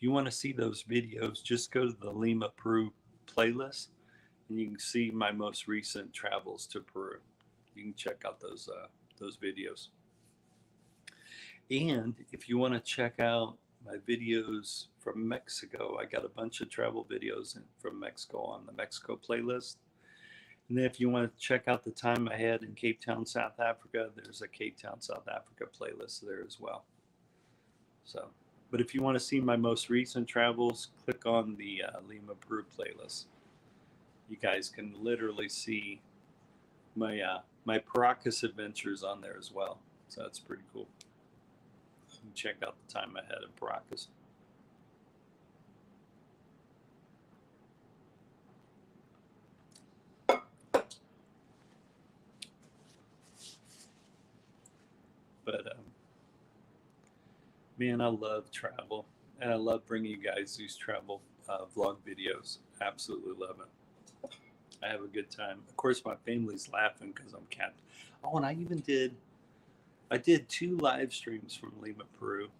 If you want to see those videos, just go to the Lima, Peru playlist, and you can see my most recent travels to Peru. You can check out those videos. And if you want to check out my videos from Mexico, I got a bunch of travel videos from Mexico on the Mexico playlist. And then if you want to check out the time I had in Cape Town, South Africa, there's a Cape Town, South Africa playlist there as well. So, but if you want to see my most recent travels, click on the Lima, Peru playlist. You guys can literally see my Paracas adventures on there as well. So that's pretty cool. You can check out the time I had in Paracas. But man, I love travel, and I love bringing you guys these travel vlog videos. Absolutely love it. I have a good time. Of course, my family's laughing because I'm capped. Oh, and I did 2 live streams from Lima, Peru,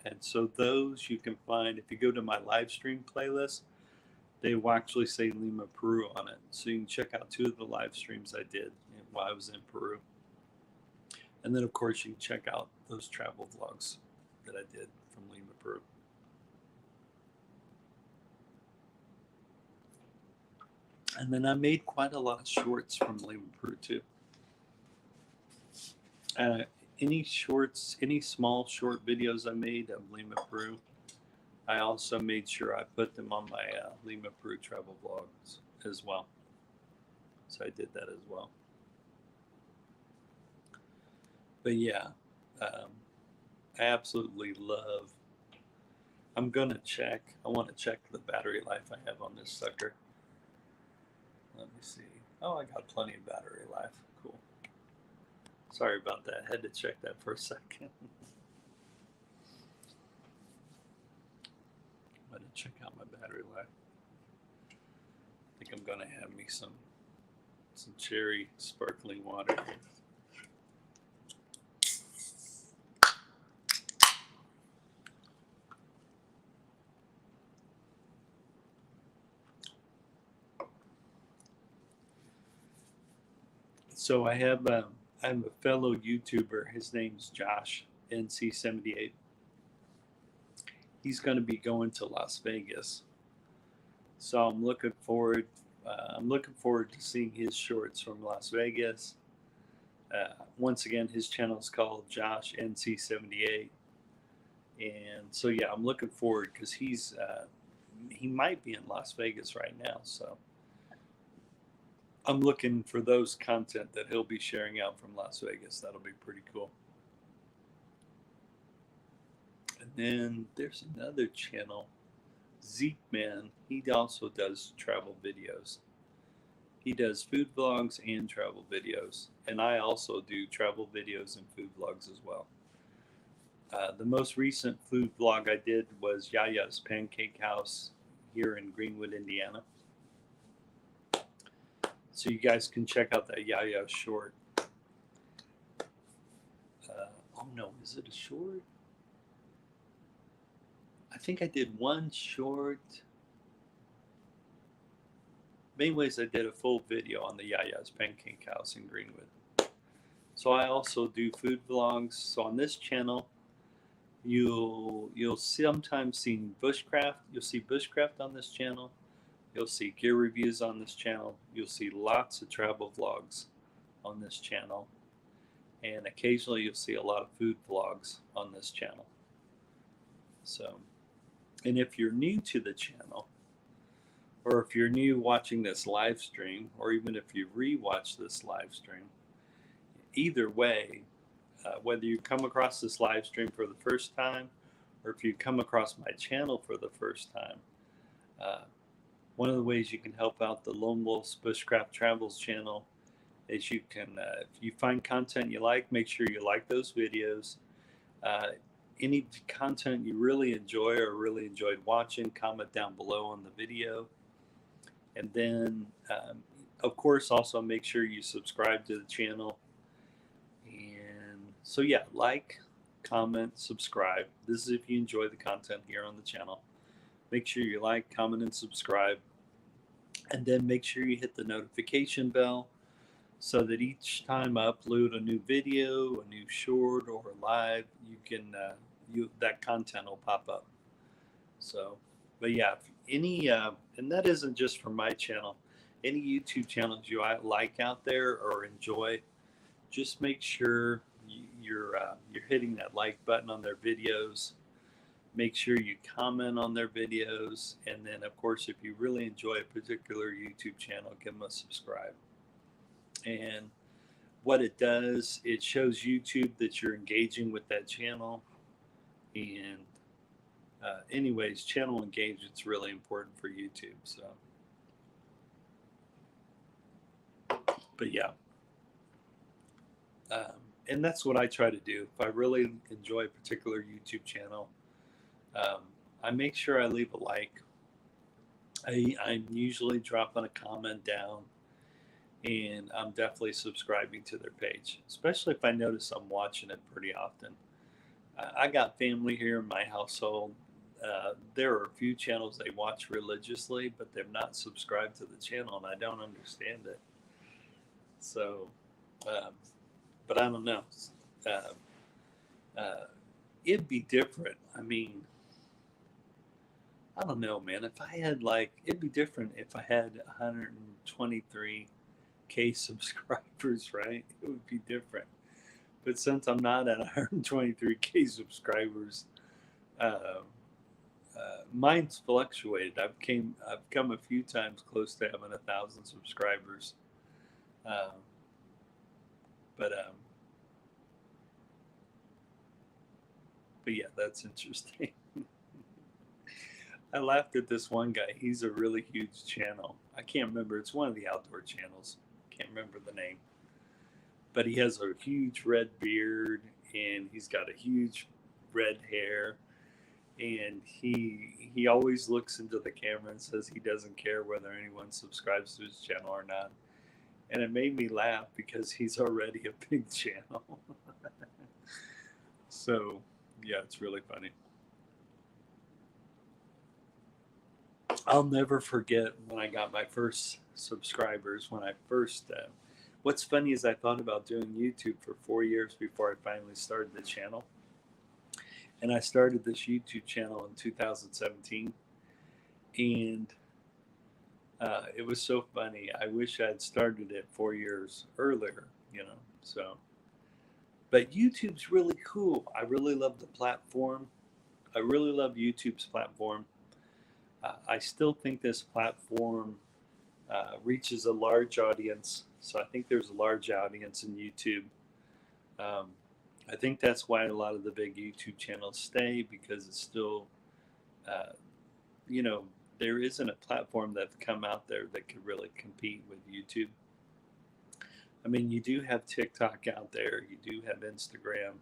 and so those you can find if you go to my live stream playlist. They will actually say Lima, Peru on it, so you can check out 2 of the live streams I did while I was in Peru. And then, of course, you can check out those travel vlogs that I did from Lima, Peru. And then I made quite a lot of shorts from Lima, Peru, too. Any small short videos I made of Lima, Peru, I also made sure I put them on my Lima, Peru travel vlogs as well. So I did that as well. But yeah, I absolutely love. I'm gonna check. I want to check the battery life I have on this sucker. Let me see. Oh, I got plenty of battery life. Cool. Sorry about that. Had to check that for a second. I'm gonna check out my battery life. I think I'm gonna have me some cherry sparkling water here. So I have a fellow YouTuber. His name's Josh NC78. He's going to be going to Las Vegas, so I'm looking forward. I'm looking forward to seeing his shorts from Las Vegas. Once again, his channel is called Josh NC78, and so yeah, I'm looking forward because he might be in Las Vegas right now. So I'm looking for those content that he'll be sharing out from Las Vegas. That'll be pretty cool. And then there's another channel, Zeke Man. He also does travel videos. He does food vlogs and travel videos. And I also do travel videos and food vlogs as well. The most recent food vlog I did was Yaya's Pancake House here in Greenwood, Indiana. So you guys can check out that Yaya short. Oh no, is it a short? I think I did one short. Anyways, I did a full video on the Yaya's Pancake House in Greenwood. So I also do food vlogs. So on this channel, you'll sometimes see Bushcraft. You'll see Bushcraft on this channel. You'll see gear reviews on this channel. You'll see lots of travel vlogs on this channel. And occasionally you'll see a lot of food vlogs on this channel. So, and if you're new to the channel, or if you're new watching this live stream, or even if you rewatch this live stream, either way, whether you come across this live stream for the first time, or if you come across my channel for the first time, one of the ways you can help out the Lone Wolf's Bushcraft Travels channel is you can, if you find content you like, make sure you like those videos. Any content you really enjoy or really enjoyed watching, comment down below on the video. And then, of course, also make sure you subscribe to the channel. And so, yeah, like, comment, subscribe. This is if you enjoy the content here on the channel. Make sure you like, comment, and subscribe. And then make sure you hit the notification bell so that each time I upload a new video, a new short, or a live, you can that content will pop up. So, but yeah, if any and that isn't just for my channel. Any YouTube channels you like out there or enjoy, just make sure you're hitting that like button on their videos. Make sure you comment on their videos, and then of course, if you really enjoy a particular YouTube channel, give them a subscribe. And what it does, it shows YouTube that you're engaging with that channel. And anyways, channel engagement's really important for YouTube. So, but yeah, and that's what I try to do. If I really enjoy a particular YouTube channel, um, I make sure I leave a like. I'm usually dropping a comment down, and I'm definitely subscribing to their page, especially if I notice I'm watching it pretty often. I got family here in my household. There are a few channels they watch religiously, but they're not subscribed to the channel, and I don't understand it. So, um, but I don't know. Uh, uh, it'd be different. I mean, I don't know, man. If I had it'd be different if I had 123K subscribers, right? It would be different. But since I'm not at 123K subscribers, uh, mine's fluctuated. I've come a few times close to having 1,000 subscribers, um, but but yeah, that's interesting. I laughed at this one guy. He's a really huge channel. I can't remember. It's one of the outdoor channels. Can't remember the name, but he has a huge red beard and he's got a huge red hair, and he always looks into the camera and says he doesn't care whether anyone subscribes to his channel or not. And it made me laugh because he's already a big channel. So yeah, it's really funny. I'll never forget when I got my first subscribers. When I first what's funny is I thought about doing YouTube for 4 years before I finally started the channel. And I started this YouTube channel in 2017, and it was so funny. I wish I'd started it 4 years earlier, you know. So, but YouTube's really cool. I really love the platform. I really love YouTube's platform. I still think this platform reaches a large audience. So I think there's a large audience in YouTube. Um, I think that's why a lot of the big YouTube channels stay, because it's still, uh, you know, there isn't a platform that's come out there that could really compete with YouTube. I mean, you do have TikTok out there, you do have Instagram.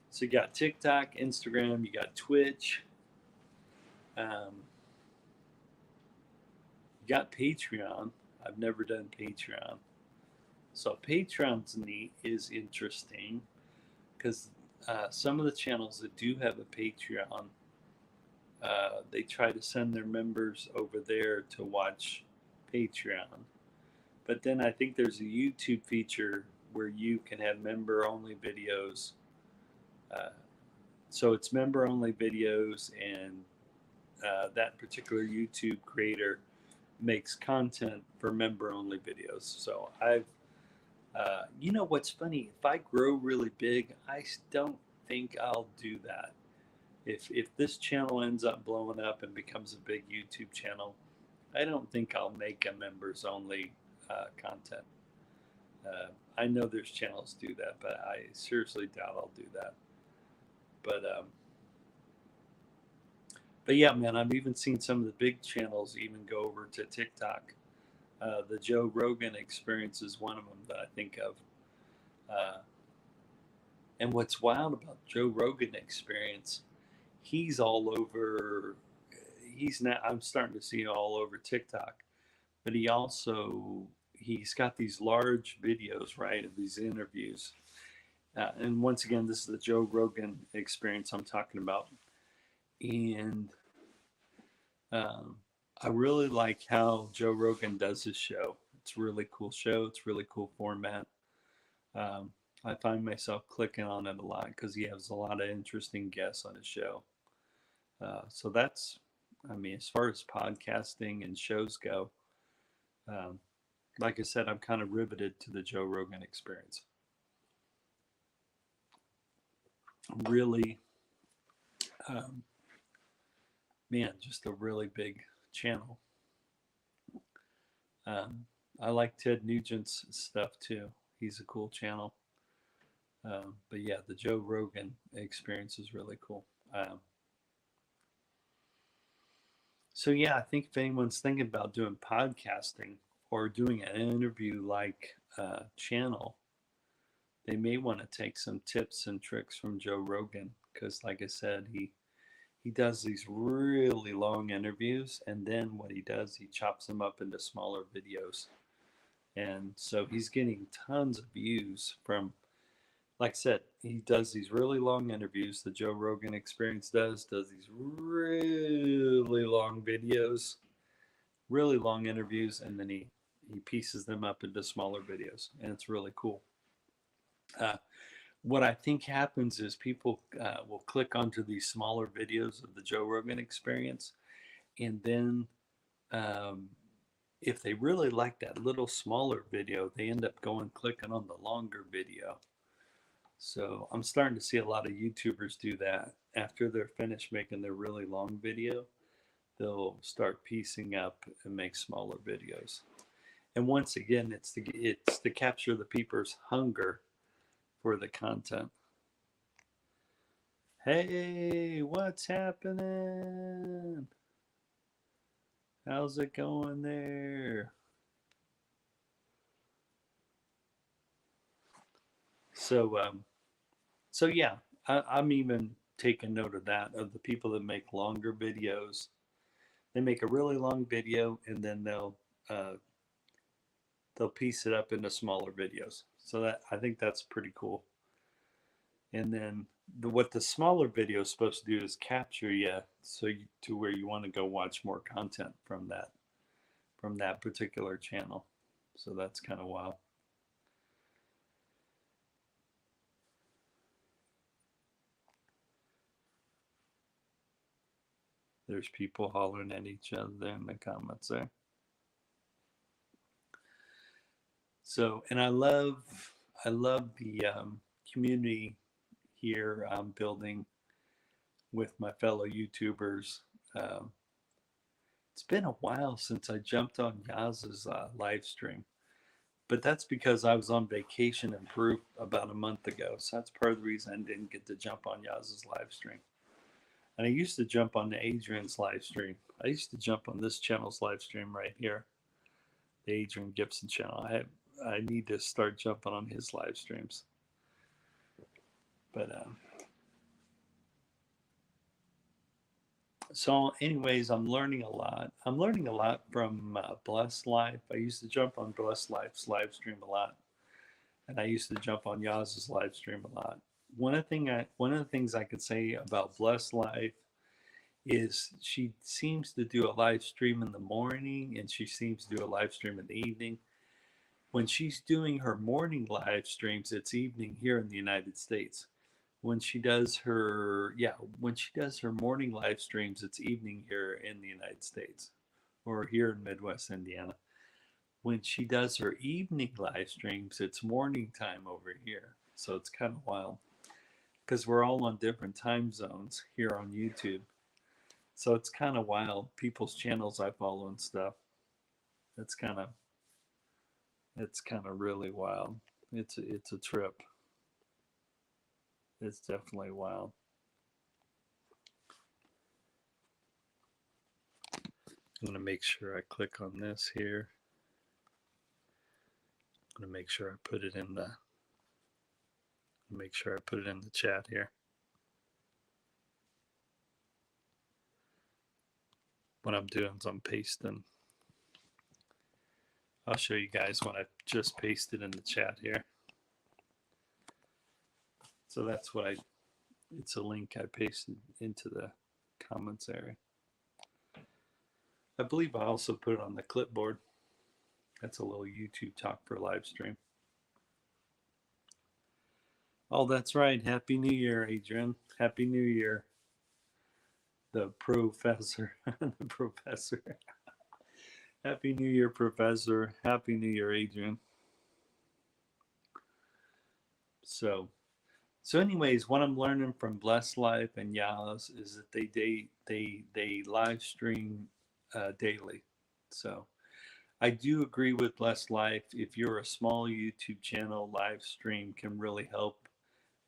So you got TikTok, Instagram, you got Twitch, um, you got Patreon. I've never done Patreon. So Patreon's neat, is interesting, because some of the channels that do have a Patreon, they try to send their members over there to watch Patreon. But then I think there's a YouTube feature where you can have member only videos. Uh, so it's member only videos, and that particular YouTube creator makes content for member only videos. So you know what's funny? If I grow really big, I don't think I'll do that. If this channel ends up blowing up and becomes a big YouTube channel, I don't think I'll make a members only content. I know there's channels do that, but I seriously doubt I'll do that. But but yeah, man, I've even seen some of the big channels even go over to TikTok. The Joe Rogan Experience is one of them that I think of. Uh, and what's wild about Joe Rogan Experience, he's all over. He's not. I'm starting to see him all over TikTok, but he's got these large videos, right, of these interviews. And once again, this is the Joe Rogan Experience I'm talking about, and Um, I really like how Joe Rogan does his show. It's a really cool show. It's really cool format. Um, I find myself clicking on it a lot because he has a lot of interesting guests on his show. So that's, I mean, as far as podcasting and shows go, um, like I said, I'm kind of riveted to the Joe Rogan experience. Really, um, man, just a really big channel. Um, I like Ted Nugent's stuff too. He's a cool channel. But yeah, the Joe Rogan experience is really cool. So yeah, I think if anyone's thinking about doing podcasting or doing an interview like channel, they may want to take some tips and tricks from Joe Rogan because, like I said, he does these really long interviews, and then what he does, he chops them up into smaller videos, and so he's getting tons of views from. Like I said, he does these really long interviews. The Joe Rogan Experience does these really long videos, really long interviews, and then he pieces them up into smaller videos, and it's really cool. Uh, what I think happens is people will click onto these smaller videos of the Joe Rogan Experience, and then um, if they really like that little smaller video, they end up going clicking on the longer video. So I'm starting to see a lot of YouTubers do that. After they're finished making their really long video, they'll start piecing up and make smaller videos. And once again, it's to capture the people's hunger for the content. Hey, what's happening? How's it going there? So, so yeah, I'm even taking note of that of the people that make longer videos. They make a really long video and then uh, they'll piece it up into smaller videos. So that I think that's pretty cool. And then what the smaller video is supposed to do is capture you to where you want to go watch more content from that particular channel. So that's kind of wild. There's people hollering at each other there in the comments there. So, and I love the community here I'm building with my fellow YouTubers. Um, it's been a while since I jumped on Yaz's live stream, but that's because I was on vacation in Peru about a month ago. So that's part of the reason I didn't get to jump on Yaz's live stream. And I used to jump on the Adrian's live stream. I used to jump on this channel's live stream right here, the Adrian Gibson channel. I need to start jumping on his live streams. But so, anyways, I'm learning a lot. I'm learning a lot from Bless Life. I used to jump on Bless Life's live stream a lot, and I used to jump on Yaz's live stream a lot. One of the things I could say about Bless Life is she seems to do a live stream in the morning, and she seems to do a live stream in the evening. When she's doing her morning live streams, it's evening here in the United States. When she does her morning live streams, it's evening here in the United States or here in Midwest Indiana. When she does her evening live streams, it's morning time over here. So it's kind of wild because we're all on different time zones here on YouTube. So it's kind of wild. People's channels I follow and stuff. It's kind of it's kind of really wild. It's a trip. It's definitely wild. I'm gonna make sure I click on this here. I'm gonna make sure I put it in the chat here. What I'm doing is I'm pasting. I'll show you guys what I just pasted in the chat here. So that's what it's a link I pasted into the comments area. I believe I also put it on the clipboard. That's a little YouTube talk for live stream. Oh, that's right. Happy New Year, Adrian. Happy New Year. The professor. The professor. Happy New Year, Professor. Happy New Year, Adrian. So anyways, what I'm learning from Blessed Life and Yas is that they live stream daily. So I do agree with Blessed Life. If you're a small YouTube channel, live stream can really help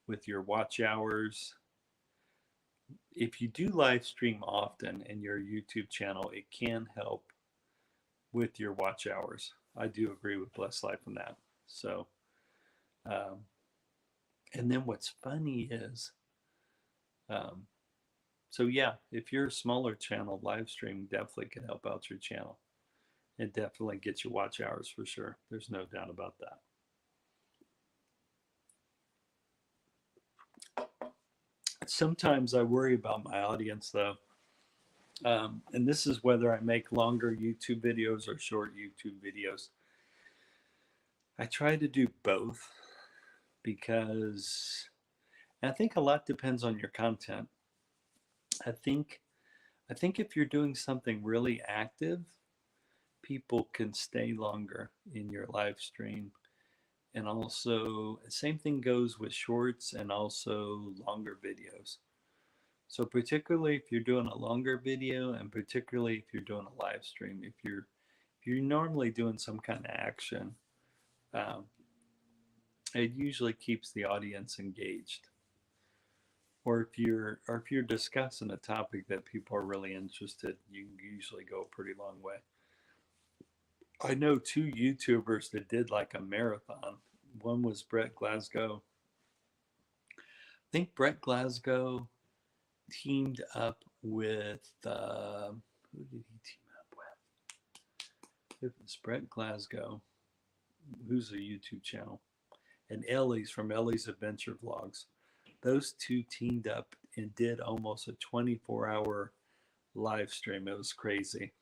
with your watch hours. If you do live stream often in your YouTube channel, it can help with your watch hours. I do agree with Blessed Life on that. So, um, and then what's funny is, um, so yeah, if you're a smaller channel, live stream definitely can help out your channel. It definitely gets you watch hours for sure. There's no doubt about that. Sometimes I worry about my audience though. And this is whether I make longer YouTube videos or short YouTube videos. I try to do both because I think a lot depends on your content. I think I think if you're doing something really active, people can stay longer in your live stream. And also, same thing goes with shorts and also longer videos. So particularly if you're doing a longer video, and particularly if you're doing a live stream, if you're normally doing some kind of action, um, it usually keeps the audience engaged. Or if you're discussing a topic that people are really interested, you can usually go a pretty long way. I know two YouTubers that did like a marathon. One was Brett Glasgow. I think Brett Glasgow teamed up with who did he team up with? It was Brett Glasgow, who's a YouTube channel, and Ellie's from Ellie's Adventure Vlogs. Those two teamed up and did almost a 24-hour live stream. It was crazy.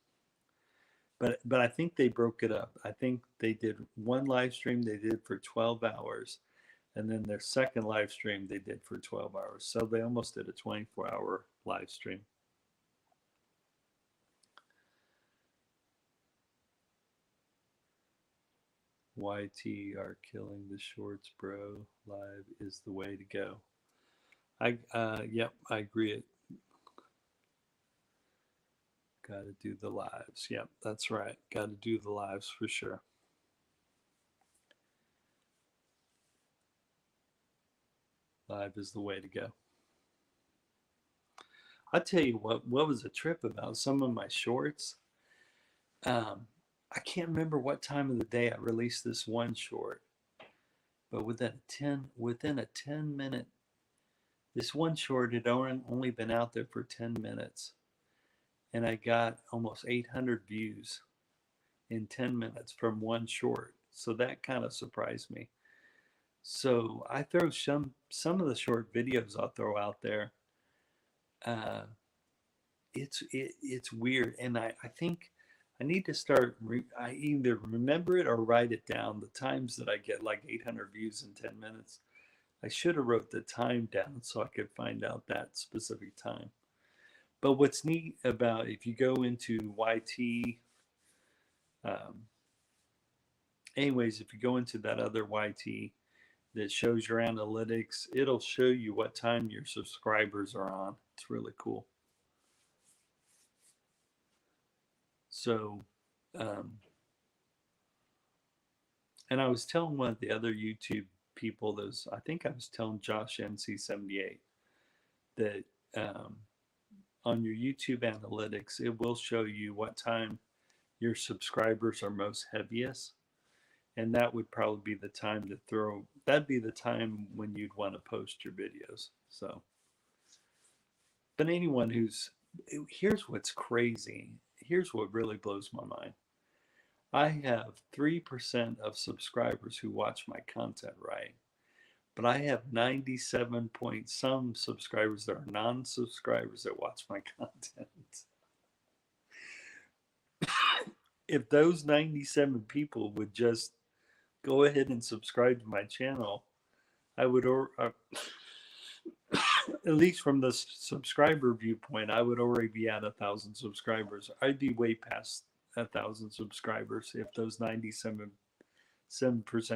But I think they broke it up. I think they did one live stream they did for 12 hours, and then their second live stream they did for 12 hours. So they almost did a 24-hour live stream. YT are killing the shorts, bro. Live is the way to go. Yep, I agree. Got to do the lives. Yep, that's right. Got to do the lives for sure. Live is the way to go. I'll tell you what was a trip about some of my shorts. I can't remember what time of the day I released this one short, but within a 10-minute, this one short had only been out there for 10 minutes, and I got almost 800 views in 10 minutes from one short. So that kind of surprised me. So I throw some of the short videos I'll throw out there. It's weird, and I think I need to start. I either remember it or write it down. The times that I get like 800 views in 10 minutes. I should have wrote the time down so I could find out that specific time. But what's neat about if you go into YT, um, anyways, if you go into that other YT that shows your analytics, it'll show you what time your subscribers are on. It's really cool. So, um, and I was telling one of the other YouTube people, I think I was telling Josh NC78 that on your YouTube analytics, it will show you what time your subscribers are most heaviest. And that would probably be the time to that'd be the time when you'd want to post your videos. So, but here's what's crazy. Here's what really blows my mind. I have 3% of subscribers who watch my content, right? But I have 97 point some subscribers that are non-subscribers that watch my content. if those 97 people would just go ahead and subscribe to my channel, I would, at least from the subscriber viewpoint, I would already be at 1,000 subscribers. I'd be way past 1,000 subscribers if those 97%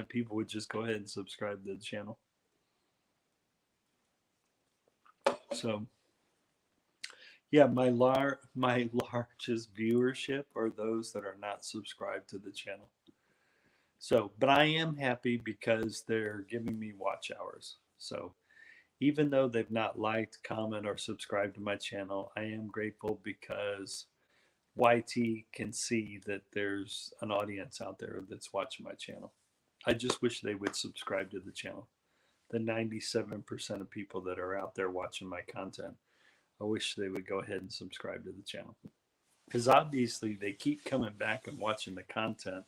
people would just go ahead and subscribe to the channel. So yeah, my largest viewership are those that are not subscribed to the channel. So, but I am happy because they're giving me watch hours. So even though they've not liked, comment, or subscribed to my channel, I am grateful because YT can see that there's an audience out there that's watching my channel. I just wish they would subscribe to the channel. The 97% of people that are out there watching my content, I wish they would go ahead and subscribe to the channel. Because obviously they keep coming back and watching the content.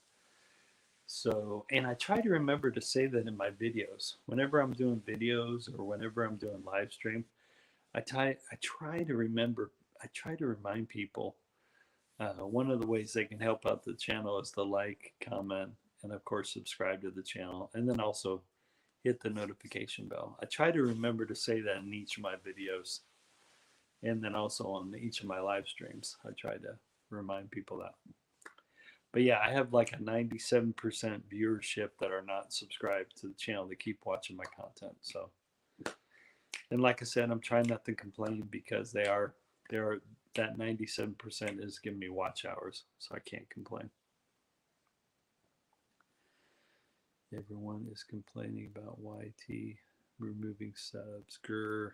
So, and I try to remember to say that in my videos. Whenever I'm doing videos or whenever I'm doing live stream, I try to remind people one of the ways they can help out the channel is to like, comment, and of course subscribe to the channel, and then also hit the notification bell. I try to remember to say that in each of my videos, and then also on each of my live streams. I try to remind people that. But yeah, I have like a 97% viewership that are not subscribed to the channel. They keep watching my content. So, and like I said, I'm trying not to complain because they are that 97% is giving me watch hours, so I can't complain. Everyone is complaining about YT removing subs. Grr.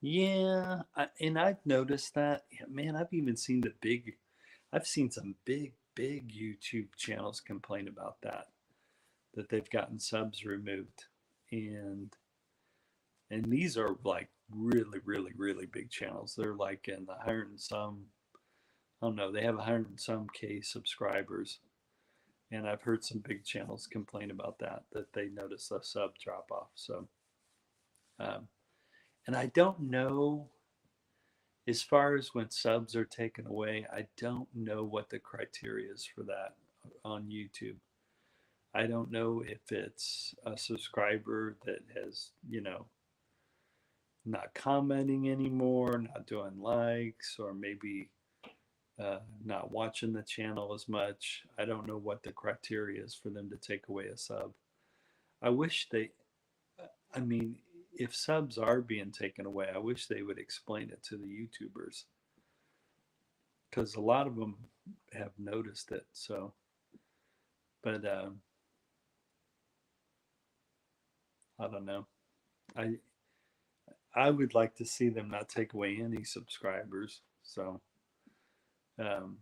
Yeah, and I've noticed that. Yeah, man, I've seen some big YouTube channels complain about that they've gotten subs removed, and these are like really big channels. They're like in the hundred and some. I don't know. They have 100 and some K subscribers, and I've heard some big channels complain about that they notice a sub drop off. So, um, and I don't know. As far as when subs are taken away, I don't know what the criteria is for that on YouTube. I don't know if it's a subscriber that has, not commenting anymore, not doing likes, or maybe not watching the channel as much. I don't know what the criteria is for them to take away a sub. I wish I mean, if subs are being taken away, I wish they would explain it to the YouTubers because a lot of them have noticed it. So, but I don't know. I I would like to see them not take away any subscribers. So, um,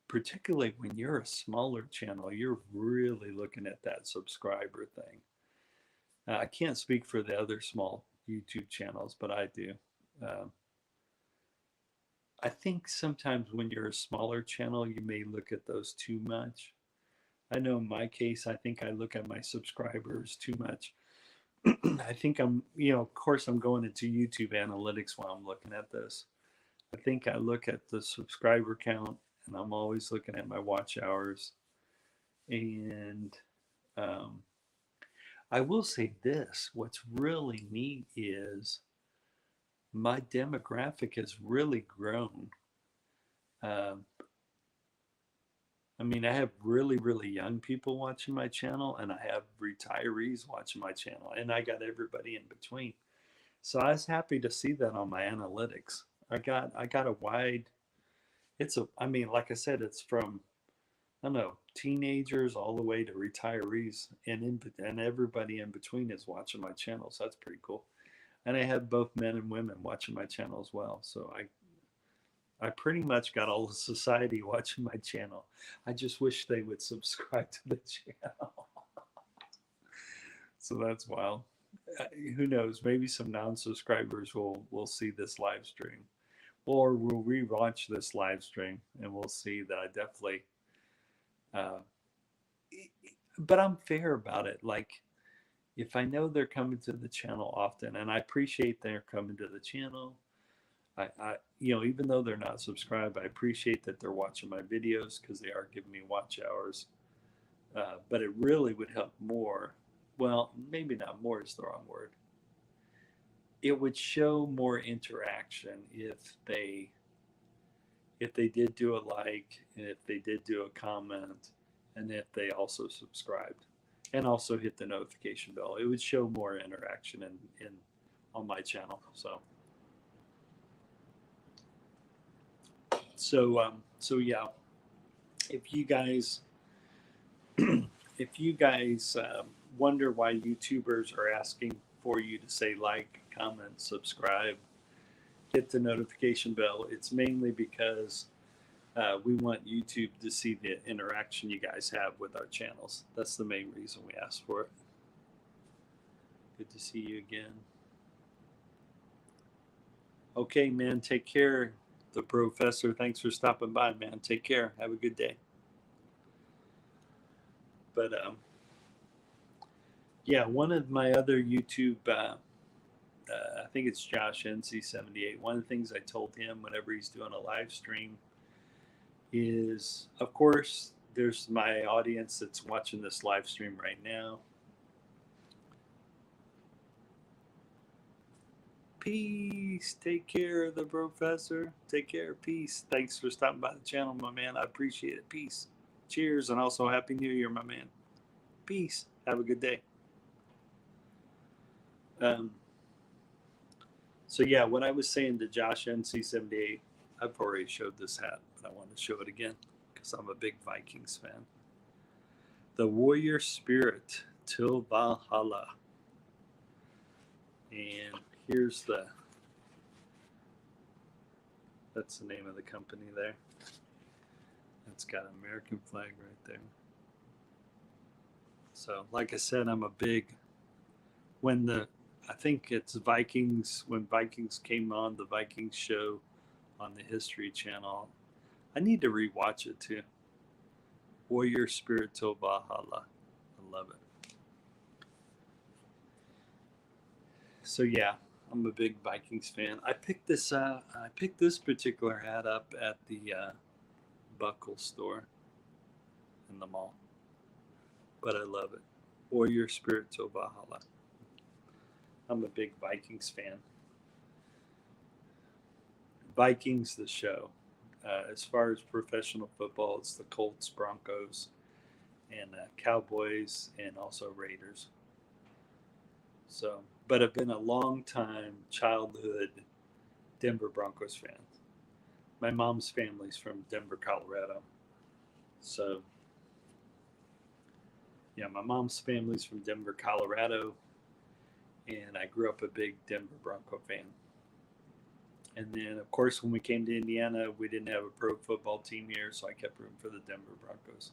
particularly when you're a smaller channel, you're really looking at that subscriber thing. I can't speak for the other small YouTube channels, but I do. Um, I think sometimes when you're a smaller channel, you may look at those too much. I know in my case, I think I look at my subscribers too much. I think of course, I'm going into YouTube analytics while I'm looking at this. I think I look at the subscriber count and I'm always looking at my watch hours. And um, I will say this, what's really neat is my demographic has really grown. Um, I mean, I have really young people watching my channel, and I have retirees watching my channel, and I got everybody in between. So I was happy to see that on my analytics. I got a wide. I mean, like I said, it's from I don't know teenagers all the way to retirees, and everybody in between is watching my channel. So that's pretty cool. And I have both men and women watching my channel as well. So I pretty much got all of society watching my channel. I just wish they would subscribe to the channel. So that's wild. Who knows? Maybe some non-subscribers will see this live stream, or we'll rewatch this live stream, and we'll see that I definitely. Uh, but I'm fair about it. Like, if I know they're coming to the channel often, and I appreciate they're coming to the channel, Even though they're not subscribed, I appreciate that they're watching my videos because they are giving me watch hours. But it really would help more. Well, maybe not more is the wrong word. It would show more interaction if they did do a like, and if they did do a comment, and if they also subscribed and also hit the notification bell. It would show more interaction in on my channel. So yeah, if you guys if you guys wonder why YouTubers are asking for you to say like, comment, subscribe, hit the notification bell, it's mainly because we want YouTube to see the interaction you guys have with our channels. That's the main reason we ask for it. Good to see you again. Okay, man, take care. The professor, thanks for stopping by, man. Take care. Have a good day. But yeah, one of my other YouTube, I think it's Josh NC78. One of the things I told him whenever he's doing a live stream is, of course, there's my audience that's watching this live stream right now. Peace. Take care, the professor. Take care. Peace. Thanks for stopping by the channel, my man. I appreciate it. Peace. Cheers, and also Happy New Year, my man. Peace. Have a good day. So yeah, what I was saying to Josh NC78, I've already showed this hat, but I want to show it again because I'm a big Vikings fan. The warrior spirit till Valhalla. And here's that's the name of the company there. It's got an American flag right there. So like I said, I'm a big, I think it's Vikings, when Vikings came on, the Vikings show on the History Channel. I need to rewatch it too. Warrior Spirit till Valhalla. I love it. So yeah, I'm a big Vikings fan. I picked this particular hat up at the Buckle store in the mall, but I love it. Warrior Spirit till Valhalla. I'm a big Vikings fan. Vikings, the show. As far as professional football, it's the Colts, Broncos, and Cowboys, and also Raiders. So, but I've been a long time childhood Denver Broncos fan. My mom's family's from Denver, Colorado. So, yeah, my mom's family's from Denver, Colorado, and I grew up a big Denver Bronco fan. And then, of course, when we came to Indiana, we didn't have a pro football team here, so I kept rooting for the Denver Broncos.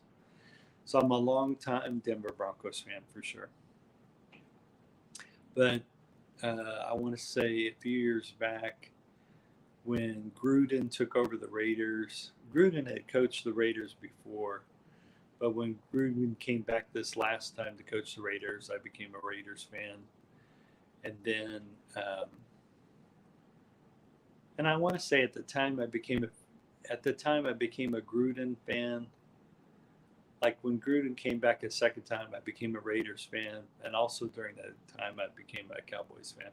So I'm a long time Denver Broncos fan for sure. But I want to say a few years back, when Gruden took over the Raiders, Gruden had coached the Raiders before, but when Gruden came back this last time to coach the Raiders, I became a Raiders fan. And then, and I want to say at the time I became a Gruden fan. Like when Gruden came back a second time, I became a Raiders fan, and also during that time I became a Cowboys fan.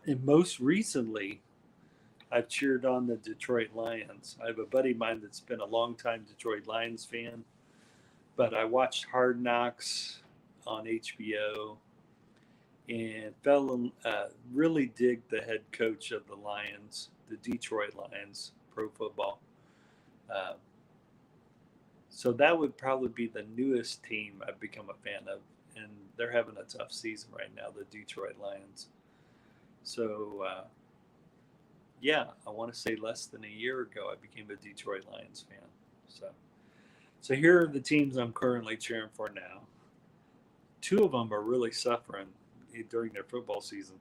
And most recently, I've cheered on the Detroit Lions. I have a buddy of mine that's been a long time Detroit Lions fan, but I watched Hard Knocks on HBO and really dig the head coach of the Lions, the Detroit Lions, pro football. So that would probably be the newest team I've become a fan of, and they're having a tough season right now, the Detroit Lions. So yeah, I want to say less than a year ago I became a Detroit Lions fan. So here are the teams I'm currently cheering for now. Two of them are really suffering during their football season.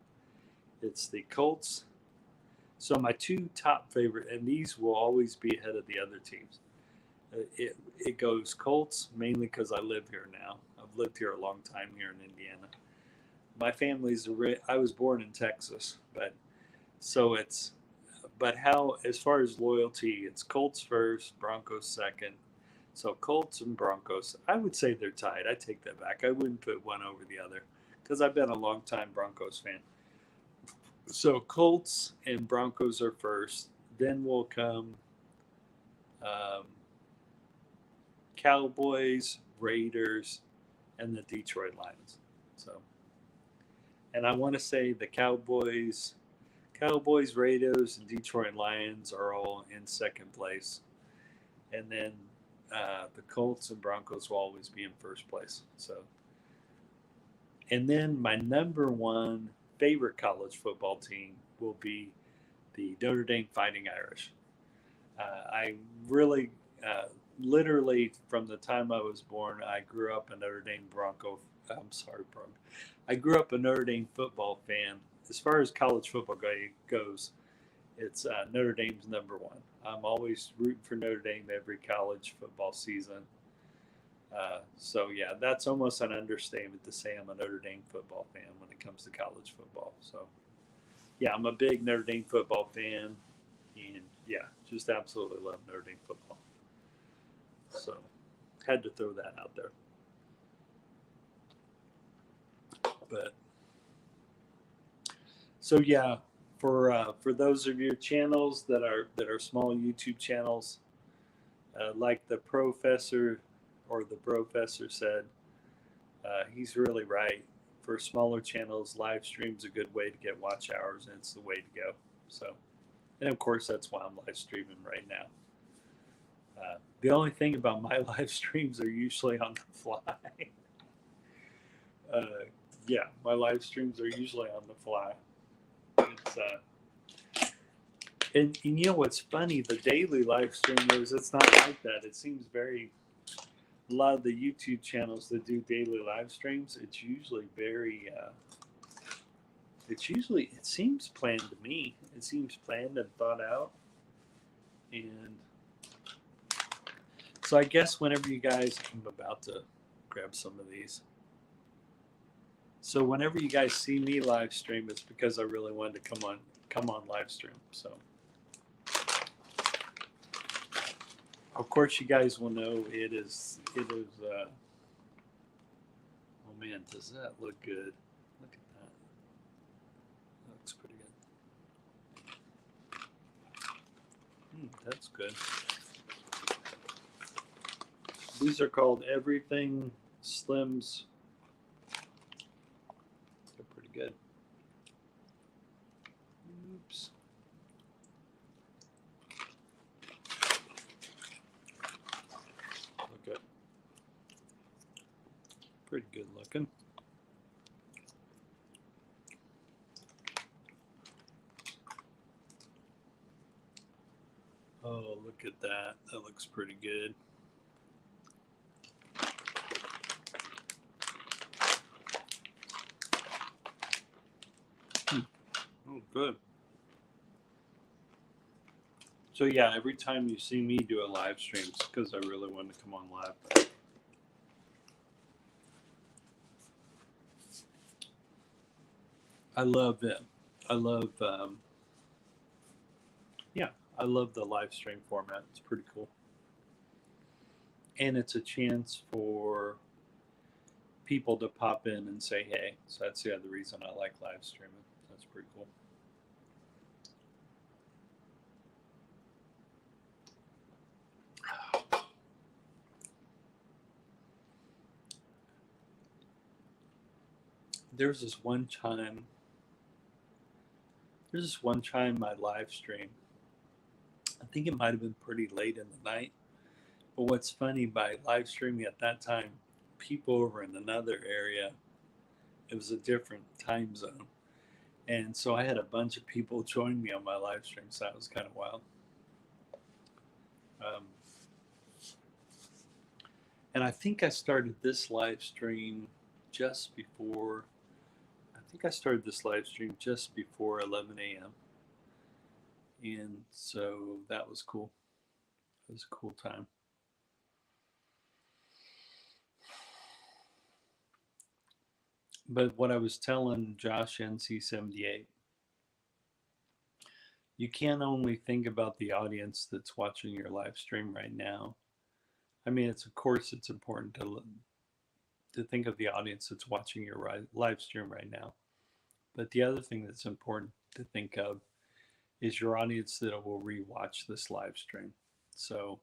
It's the Colts. So my two top favorite, and these will always be ahead of the other teams. It goes Colts, mainly because I live here now. I've lived here a long time here in Indiana. My family's I was born in Texas, but So it's, but how, as far as loyalty, it's Colts first, Broncos second. So Colts and Broncos, I would say they're tied. I take that back. I wouldn't put one over the other because I've been a long time Broncos fan. So Colts and Broncos are first. Then will come um, Cowboys, Raiders, and the Detroit Lions. So, and I want to say the Cowboys, Raiders, and Detroit Lions are all in second place, and then the Colts and Broncos will always be in first place. So, and then my number one favorite college football team will be the Notre Dame Fighting Irish. I really, literally, from the time I was born, I grew up a Notre Dame Bronco. I'm sorry, Bronco. I grew up a Notre Dame football fan. As far as college football goes, it's Notre Dame's number one. I'm always rooting for Notre Dame every college football season. So yeah, that's almost an understatement to say I'm a Notre Dame football fan when it comes to college football. So yeah, I'm a big Notre Dame football fan, and yeah, just absolutely love Notre Dame football. So had to throw that out there. But so yeah, for those of your channels that are small YouTube channels, like the professor or the professor said, he's really right. For smaller channels, live stream's a good way to get watch hours, and it's the way to go. So, and of course, that's why I'm live streaming right now. The only thing about my live streams are usually on the fly. uh, yeah, my live streams are usually on the fly. It's and you know what's funny? The daily live streamers, it's not like that. It seems very, a lot of the YouTube channels that do daily live streams, it's usually very it seems planned to me. It seems planned and thought out. And so I guess whenever you guys, I'm about to grab some of these. So whenever you guys see me live stream, it's because I really wanted to come on live stream. So of course you guys will know it is oh man, does that look good? Look at that. That looks pretty good. That's good. These are called Everything Slims. They're pretty good. Oops. Okay. Pretty good looking. Oh, look at that. That looks pretty good. Oh, good. So yeah, every time you see me do a live stream, it's because I really want to come on live. I love it. I love, yeah, I love the live stream format. It's pretty cool, and it's a chance for people to pop in and say hey. So that's the other reason I like live streaming. That's pretty cool. There's this one time. There's this one time my live stream. I think it might have been pretty late in the night. But what's funny, by live streaming at that time, people over in another area, it was a different time zone. And so I had a bunch of people join me on my live stream. So that was kind of wild. Um, and I think I started this live stream just before, I think I started this live stream just before 11 a.m. And so that was cool. It was a cool time. But what I was telling Josh NC78, you can't only think about the audience that's watching your live stream right now. I mean, it's of course it's important to think of the audience that's watching your live stream right now. But the other thing that's important to think of is your audience that will rewatch this live stream. So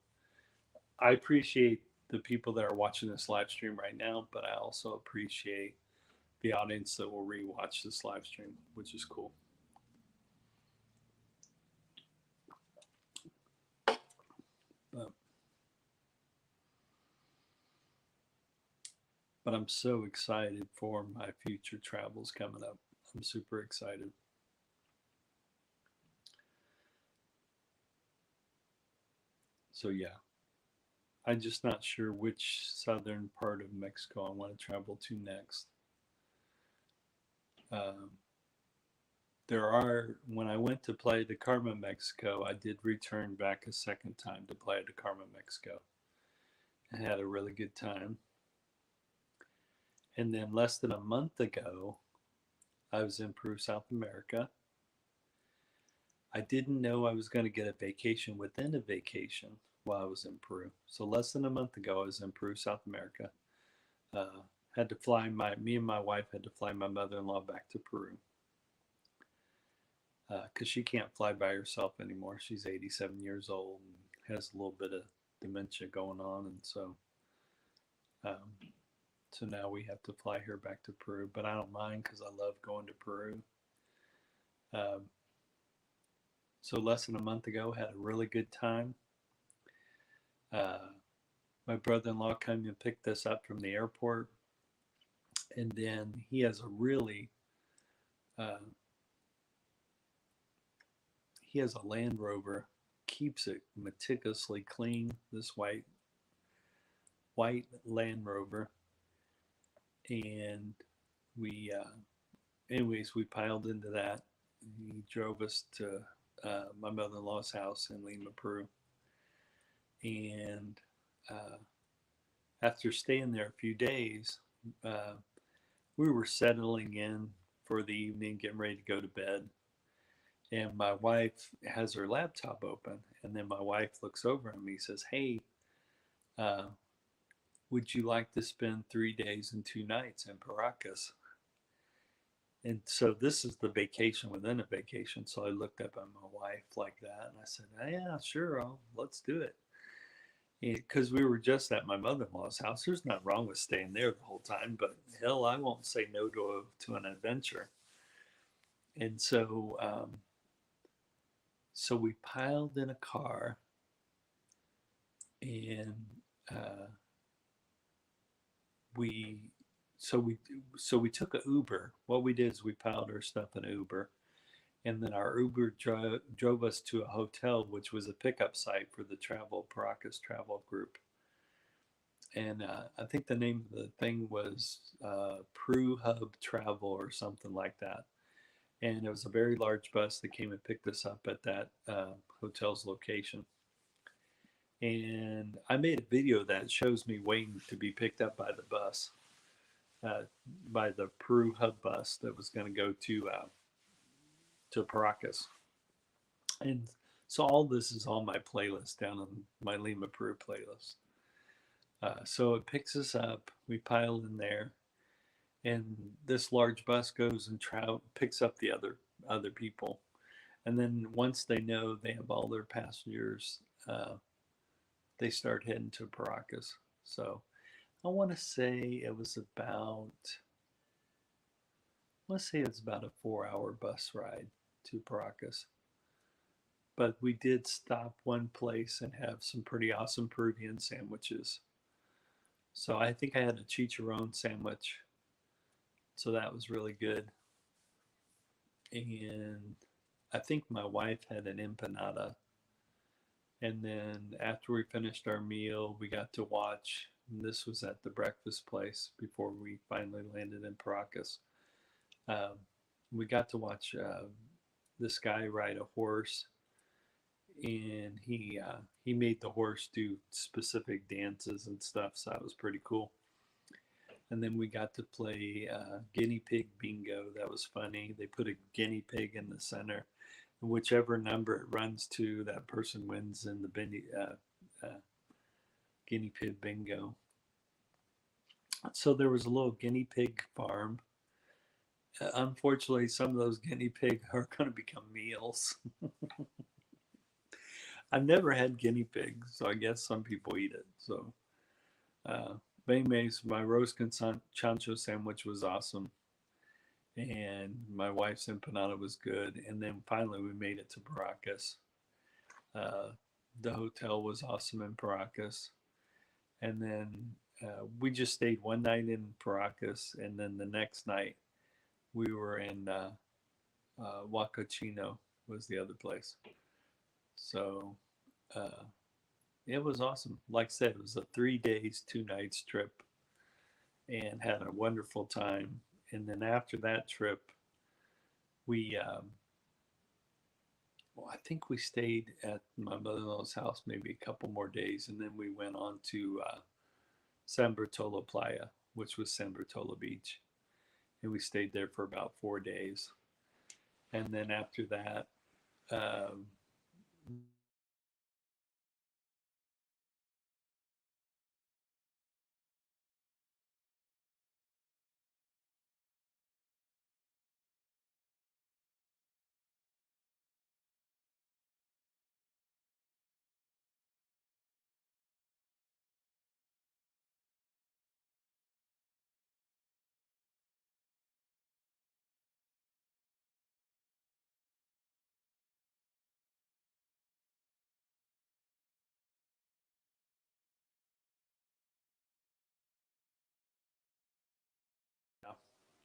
I appreciate the people that are watching this live stream right now, but I also appreciate the audience that will rewatch this live stream, which is cool. But, but I'm so excited for my future travels coming up. I'm super excited. So yeah, I'm just not sure which southern part of Mexico I want to travel to next. Um, there are, when I went to Playa del Carmen, Mexico, I did return back a second time to Playa del Carmen, Mexico. I had a really good time. And then less than a month ago, I was in Peru, South America. I didn't know I was going to get a vacation within a vacation while I was in Peru. So less than a month ago, I was in Peru, South America. Uh, had to fly me and my wife had to fly my mother-in-law back to Peru because she can't fly by herself anymore. She's 87 years old and has a little bit of dementia going on, and um, so now we have to fly her back to Peru. But I don't mind because I love going to Peru. Um, so less than a month ago, had a really good time. Uh, my brother-in-law came and picked us up from the airport, and then uh, he has a Land Rover, keeps it meticulously clean. This white Land Rover, and we anyways we piled into that. He drove us to my mother-in-law's house in Lima, Peru, and uh, after staying there a few days, uh, we were settling in for the evening, getting ready to go to bed. And my wife has her laptop open, and then my wife looks over at me and says, "Hey, uh, would you like to spend 3 days and 2 nights in Paracas?" And so this is the vacation within a vacation. So I looked up at my wife like that, and I said, "Yeah, sure, let's do it." Because we were just at my mother-in-law's house. There's nothing wrong with staying there the whole time, but hell, I won't say no to an adventure. And so we piled in a car, and uh, we so we so we took a Uber. What we did is we piled our stuff in an Uber, and then our Uber drove us to a hotel, which was a pickup site for the Paracas Travel Group. And I think the name of the thing was Pru Hub Travel or something like that. And it was a very large bus that came and picked us up at that hotel's location. And I made a video that shows me waiting to be picked up by the bus, uh, by the Peru Hub bus that was going to go to Paracas. And so all this is on my playlist down on my Lima Peru playlist. So it picks us up. We pile in there, and this large bus goes and picks up the other people. And then once they know they have all their passengers, they start heading to Paracas. So I want to say it was about let's say it's about a 4 hour bus ride to Paracas. But we did stop one place and have some pretty awesome Peruvian sandwiches. So I think I had a chicharron sandwich. So that was really good. And I think my wife had an empanada. And then after we finished our meal, we got to watch. And this was at the breakfast place before we finally landed in Paracas. Um, we got to watch this guy ride a horse, and he made the horse do specific dances and stuff. So that was pretty cool. And then we got to play guinea pig bingo. That was funny. They put a guinea pig in the center, whichever number it runs to, that person wins in the guinea pig bingo. So there was a little guinea pig farm. Unfortunately, some of those guinea pig are going to become meals. I've never had guinea pig, so I guess some people eat it. So, uh, but anyways, my roast chancho sandwich was awesome, and my wife's empanada was good. And then finally, we made it to Paracas. Uh, the hotel was awesome in Paracas, and then we just stayed one night in Paracas, and then the next night we were in Huacachino was the other place. So uh, it was awesome. Like I said, it was a 3 days, 2 nights trip, and had a wonderful time. And then after that trip, we well, I think we stayed at my mother-in-law's house maybe a couple more days, and then we went on to San Bertolo Playa, which was San Bertolo Beach, and we stayed there for about 4 days. And then after that, um,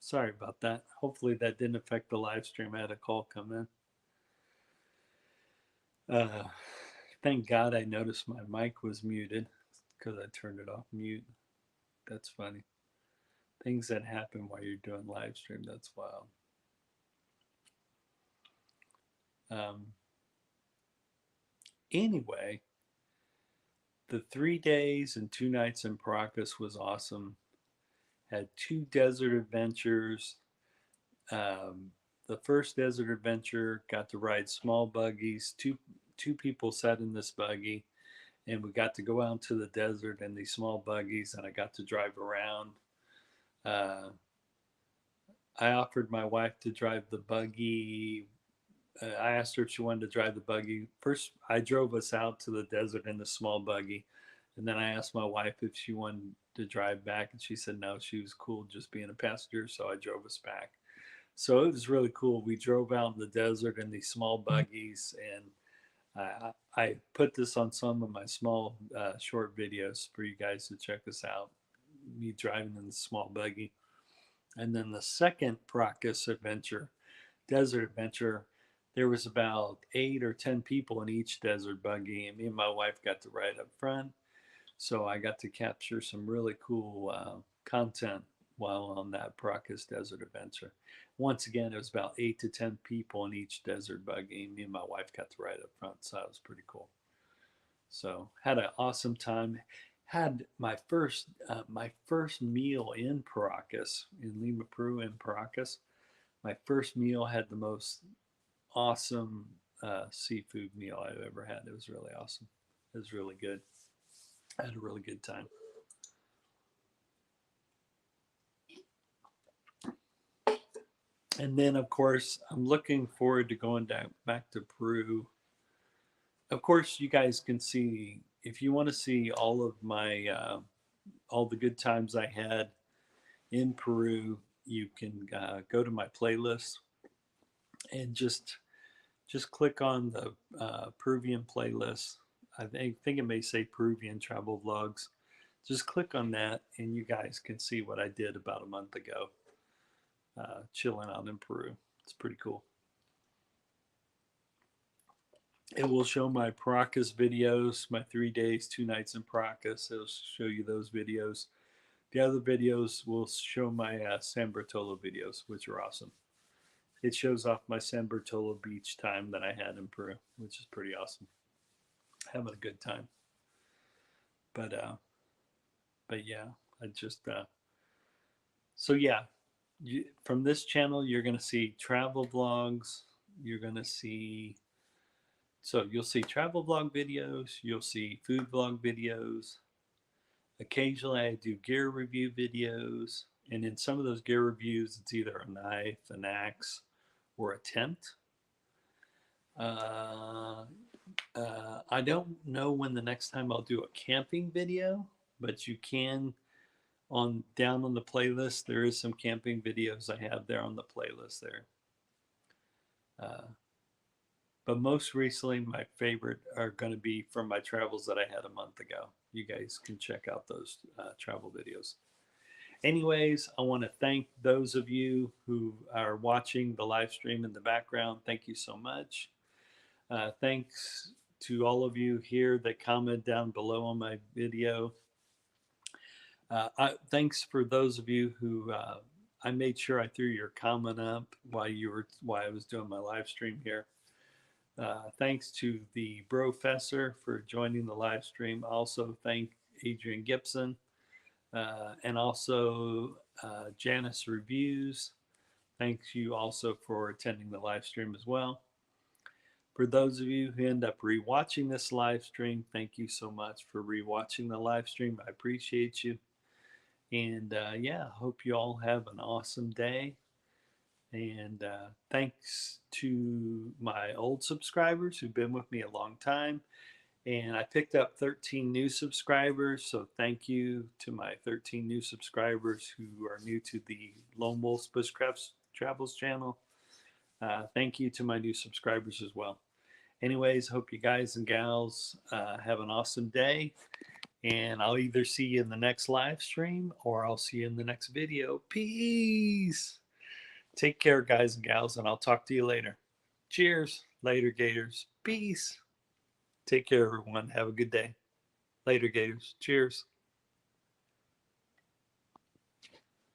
sorry about that. Hopefully that didn't affect the live stream. I had a call come in. Uh, thank God I noticed my mic was muted because I turned it off mute. That's funny. Things that happen while you're doing live stream. That's wild. Um, anyway, the 3 days and 2 nights in Paracas was awesome. Had two desert adventures. Um, the first desert adventure got to ride small buggies. Two people sat in this buggy, and we got to go out to the desert in these small buggies, and I got to drive around. Uh, I offered my wife to drive the buggy. I asked her if she wanted to drive the buggy. First, I drove us out to the desert in the small buggy, and then I asked my wife if she wanted to drive back, and she said no, she was cool just being a passenger. So I drove us back. So it was really cool. We drove out in the desert in these small buggies, and I put this on some of my small short videos for you guys to check us out. Me driving in the small buggy. And then the second Practice adventure, desert adventure, there was about 8 or 10 people in each desert buggy, and me and my wife got to ride up front. So I got to capture some really cool content while on that Practice desert adventure. Once again, it was about 8 to 10 people in each desert buggy. Me and my wife got to ride up front, so that was pretty cool. So had an awesome time. Had my first meal in Paracas, in Lima, Peru, in Paracas. My first meal had the most awesome seafood meal I've ever had. It was really awesome. It was really good. I had a really good time. And then, of course, I'm looking forward to going back to Peru. Of course, you guys can see if you want to see all of my all the good times I had in Peru. You can go to my playlist and just click on the Peruvian playlist. I think it may say Peruvian travel vlogs. Just click on that, and you guys can see what I did about a month ago, chilling out in Peru. It's pretty cool. It will show my Paracas videos, my 3 days, 2 nights in Paracas. It'll show you those videos. The other videos will show my San Bertolo videos, which are awesome. It shows off my San Bertolo beach time that I had in Peru, which is pretty awesome. Having a good time. But but yeah, I just so yeah, from this channel you're gonna see travel vlogs, you're going to see, so you'll see travel vlog videos, you'll see food vlog videos. Occasionally I do gear review videos, and in some of those gear reviews, it's either a knife, an axe, or a tent. Uh, I don't know when the next time I'll do a camping video, but you can on down on the playlist. There is some camping videos I have there on the playlist there. Uh, but most recently, my favorite are going to be from my travels that I had a month ago. You guys can check out those travel videos. Anyways, I want to thank those of you who are watching the live stream in the background. Thank you so much. Thanks to all of you here that comment down below on my video. Thanks for those of you who I made sure I threw your comment up while I was doing my live stream here. Thanks to the Brofessor for joining the live stream. Also thank Adrian Gibson and also Janice Reviews. Thanks you also for attending the live stream as well. For those of you who end up rewatching this live stream, thank you so much for rewatching the live stream. I appreciate you. And yeah, hope you all have an awesome day. And thanks to my old subscribers who've been with me a long time. And I picked up 13 new subscribers. So thank you to my 13 new subscribers who are new to the Lone Wolf's Bushcraft Travels channel. Thank you to my new subscribers as well. Anyways, hope you guys and gals have an awesome day. And I'll either see you in the next live stream or I'll see you in the next video. Peace. Take care, guys and gals, and I'll talk to you later. Cheers. Later, Gators. Peace. Take care, everyone. Have a good day. Later, Gators. Cheers.